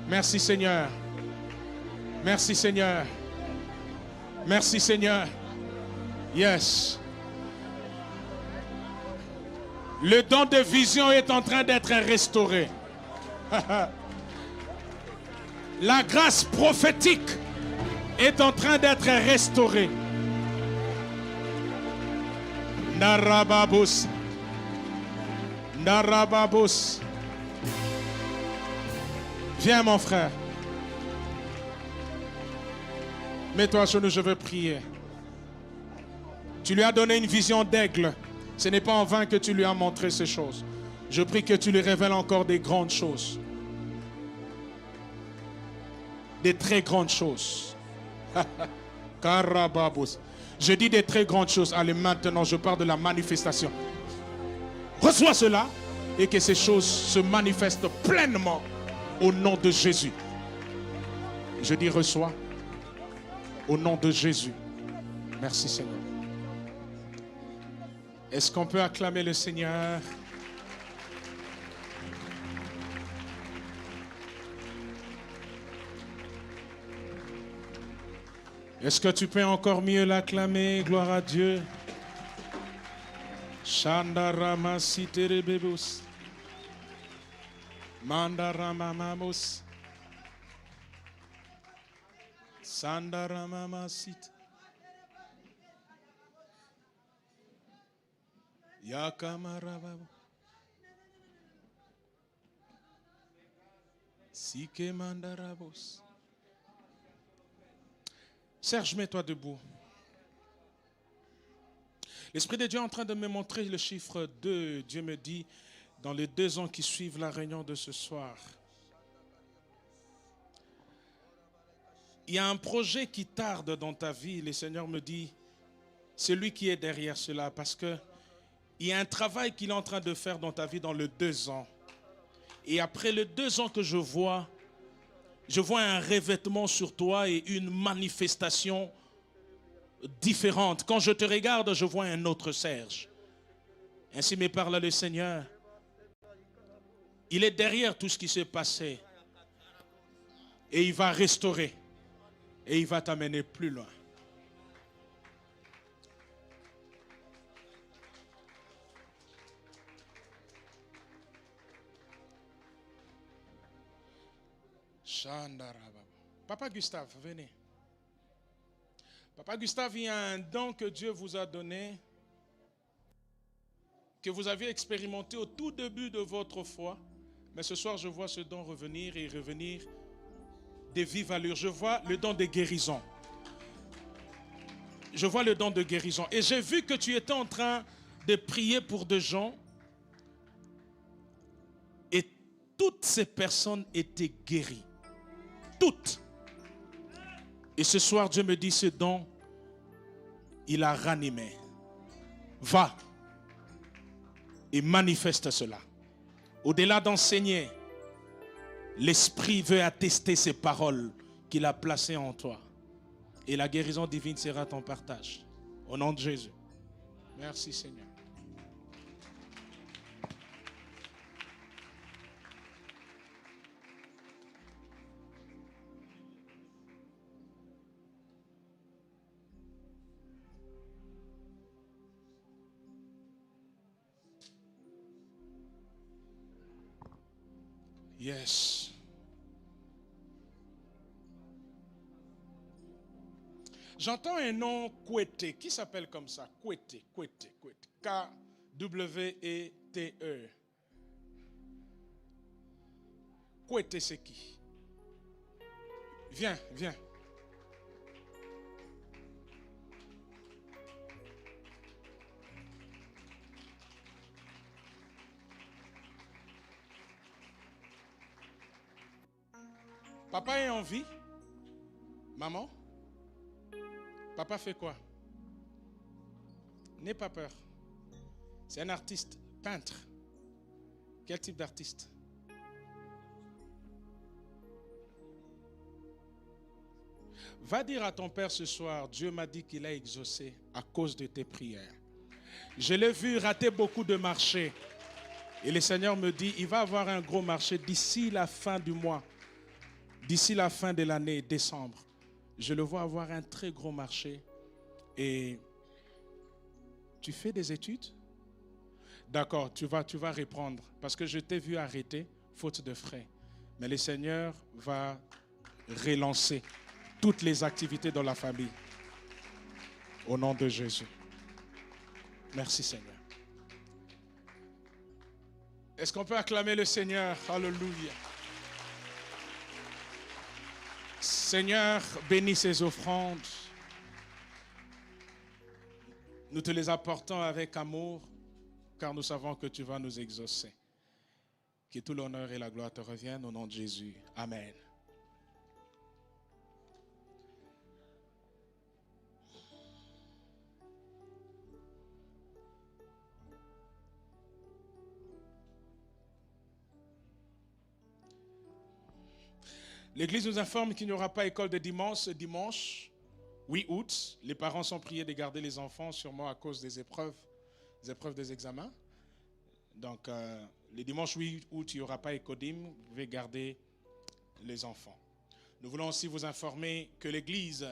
Merci Seigneur. Merci Seigneur. Merci Seigneur. Yes. Le don de vision est en train d'être restauré. La grâce prophétique est en train d'être restaurée. Narababos. Narababos. Viens mon frère. Mets-toi à genoux, je veux prier. Tu lui as donné une vision d'aigle. Ce n'est pas en vain que tu lui as montré ces choses. Je prie que tu lui révèles encore des grandes choses. Des très grandes choses. Karababos. Je dis des très grandes choses. Allez, maintenant, je parle de la manifestation. Reçois cela et que ces choses se manifestent pleinement au nom de Jésus. Je dis reçois au nom de Jésus. Merci Seigneur. Est-ce qu'on peut acclamer le Seigneur? Est-ce que tu peux encore mieux l'acclamer? Gloire à Dieu. Shandarama siterebebus. Mandaramamamos. Sandaramama sit. Yakamarababo. Sike mandarabos. Serge, mets-toi debout. L'Esprit de Dieu est en train de me montrer le chiffre 2. Dieu me dit, dans les 2 ans qui suivent la réunion de ce soir, il y a un projet qui tarde dans ta vie. Le Seigneur me dit, c'est lui qui est derrière cela, parce que il y a un travail qu'il est en train de faire dans ta vie dans les 2 ans. Et après les 2 ans que je vois un revêtement sur toi et une manifestation différente. Quand je te regarde, je vois un autre Serge. Ainsi me parle le Seigneur. Il est derrière tout ce qui s'est passé. Et il va restaurer. Et il va t'amener plus loin. Papa Gustave, venez. Papa Gustave, il y a un don que Dieu vous a donné, que vous avez expérimenté au tout début de votre foi. Mais ce soir, je vois ce don revenir et revenir de vive allure. Je vois le don de guérison. Je vois le don de guérison. Et j'ai vu que tu étais en train de prier pour des gens. Et toutes ces personnes étaient guéries. Toutes. Et ce soir, Dieu me dit, ce don, il a ranimé. Va et manifeste cela. Au-delà d'enseigner, l'Esprit veut attester ces paroles qu'il a placées en toi. Et la guérison divine sera ton partage. Au nom de Jésus. Merci Seigneur. Yes. J'entends un nom Kwete. Qui s'appelle comme ça? Kwete. K-W-E-T-E. Kwete, c'est qui? Viens. Papa est en vie? Maman? Papa fait quoi? N'aie pas peur. C'est un artiste, peintre. Quel type d'artiste? Va dire à ton père ce soir, Dieu m'a dit qu'il a exaucé à cause de tes prières. Je l'ai vu rater beaucoup de marchés. Et le Seigneur me dit, il va avoir un gros marché d'ici la fin du mois. D'ici la fin de l'année, décembre, je le vois avoir un très gros marché. Et tu fais des études? D'accord, tu vas reprendre. Parce que je t'ai vu arrêter, faute de frais. Mais le Seigneur va relancer toutes les activités dans la famille. Au nom de Jésus. Merci Seigneur. Est-ce qu'on peut acclamer le Seigneur? Alléluia. Seigneur, bénis ces offrandes. Nous te les apportons avec amour, car nous savons que tu vas nous exaucer. Que tout l'honneur et la gloire te reviennent au nom de Jésus. Amen. L'Église nous informe qu'il n'y aura pas école de dimanche ce dimanche, 8 août. Les parents sont priés de garder les enfants, sûrement à cause des épreuves des examens. Donc, le dimanche 8 août, il n'y aura pas Écodim. Vous pouvez garder les enfants. Nous voulons aussi vous informer que l'Église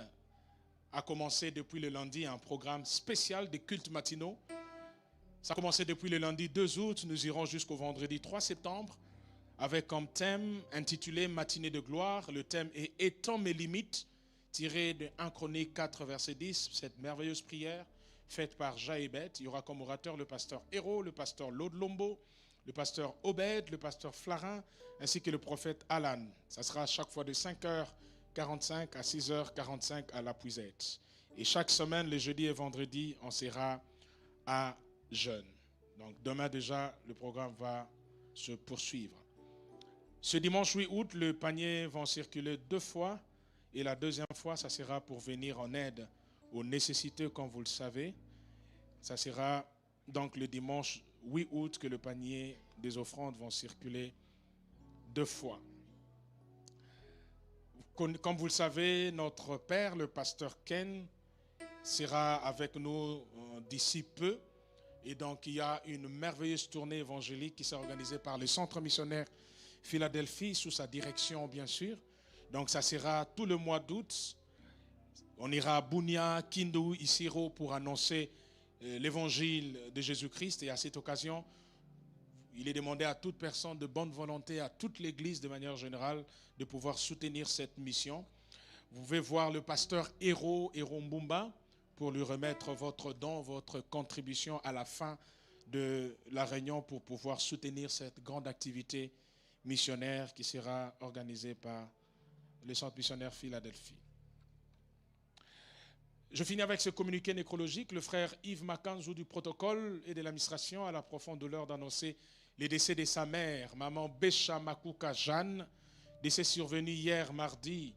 a commencé depuis le lundi un programme spécial de cultes matinaux. Ça a commencé depuis le lundi 2 août. Nous irons jusqu'au vendredi 3 septembre. Avec comme thème intitulé Matinée de gloire. Le thème est Étant mes limites, tiré de 1 Chronique 4, verset 10. Cette merveilleuse prière faite par Jaébet. Il y aura comme orateur le pasteur Héro, le pasteur Lode Lombo, le pasteur Obed, le pasteur Flarin, ainsi que le prophète Alan. Ça sera à chaque fois de 5h45 à 6h45 à la Puisette. Et chaque semaine, les jeudis et vendredis, on sera à jeûne. Donc demain déjà, le programme va se poursuivre. Ce dimanche 8 août, le panier va circuler 2 fois et la deuxième fois, ça sera pour venir en aide aux nécessiteux, comme vous le savez. Ça sera donc le dimanche 8 août que le panier des offrandes vont circuler 2 fois. Comme vous le savez, notre père, le pasteur Ken, sera avec nous d'ici peu. Et donc, il y a une merveilleuse tournée évangélique qui s'est organisée par le Centre missionnaire Philadelphie, sous sa direction, bien sûr. Donc, ça sera tout le mois d'août. On ira à Bunia, Kindu, Isiro pour annoncer l'évangile de Jésus-Christ. Et à cette occasion, il est demandé à toute personne de bonne volonté, à toute l'Église de manière générale, de pouvoir soutenir cette mission. Vous pouvez voir le pasteur Héro Mbumba pour lui remettre votre don, votre contribution à la fin de la réunion pour pouvoir soutenir cette grande activité missionnaire qui sera organisée par le Centre missionnaire Philadelphie. Je finis avec ce communiqué nécrologique. Le frère Yves Makanzou du protocole et de l'administration a la profonde douleur d'annoncer les décès de sa mère, maman Bécha Makuka Jeanne, décès survenu hier mardi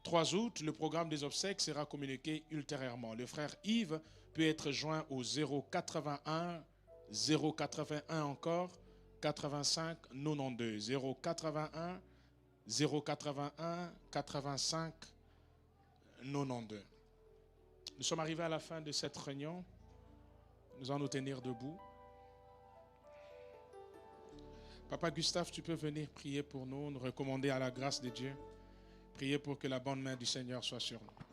3 août. Le programme des obsèques sera communiqué ultérieurement. Le frère Yves peut être joint au 081 encore 85 92 081 85 92. Nous sommes arrivés à la fin de cette réunion. Nous allons nous tenir debout. Papa Gustave, tu peux venir prier pour nous, nous recommander à la grâce de Dieu. Prier pour que la bonne main du Seigneur soit sur nous.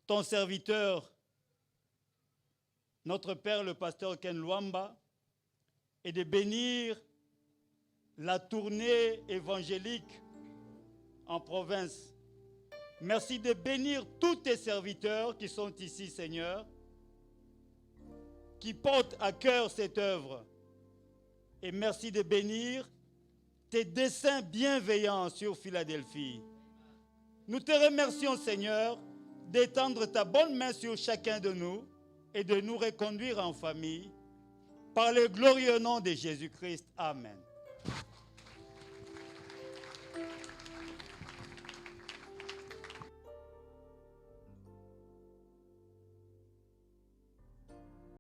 Ton serviteur, notre Père le pasteur Ken Luamba, et de bénir la tournée évangélique en province. Merci de bénir tous tes serviteurs qui sont ici, Seigneur, qui portent à cœur cette œuvre. Et merci de bénir tes desseins bienveillants sur Philadelphie. Nous te remercions, Seigneur, d'étendre ta bonne main sur chacun de nous et de nous reconduire en famille. Par le glorieux nom de Jésus-Christ. Amen.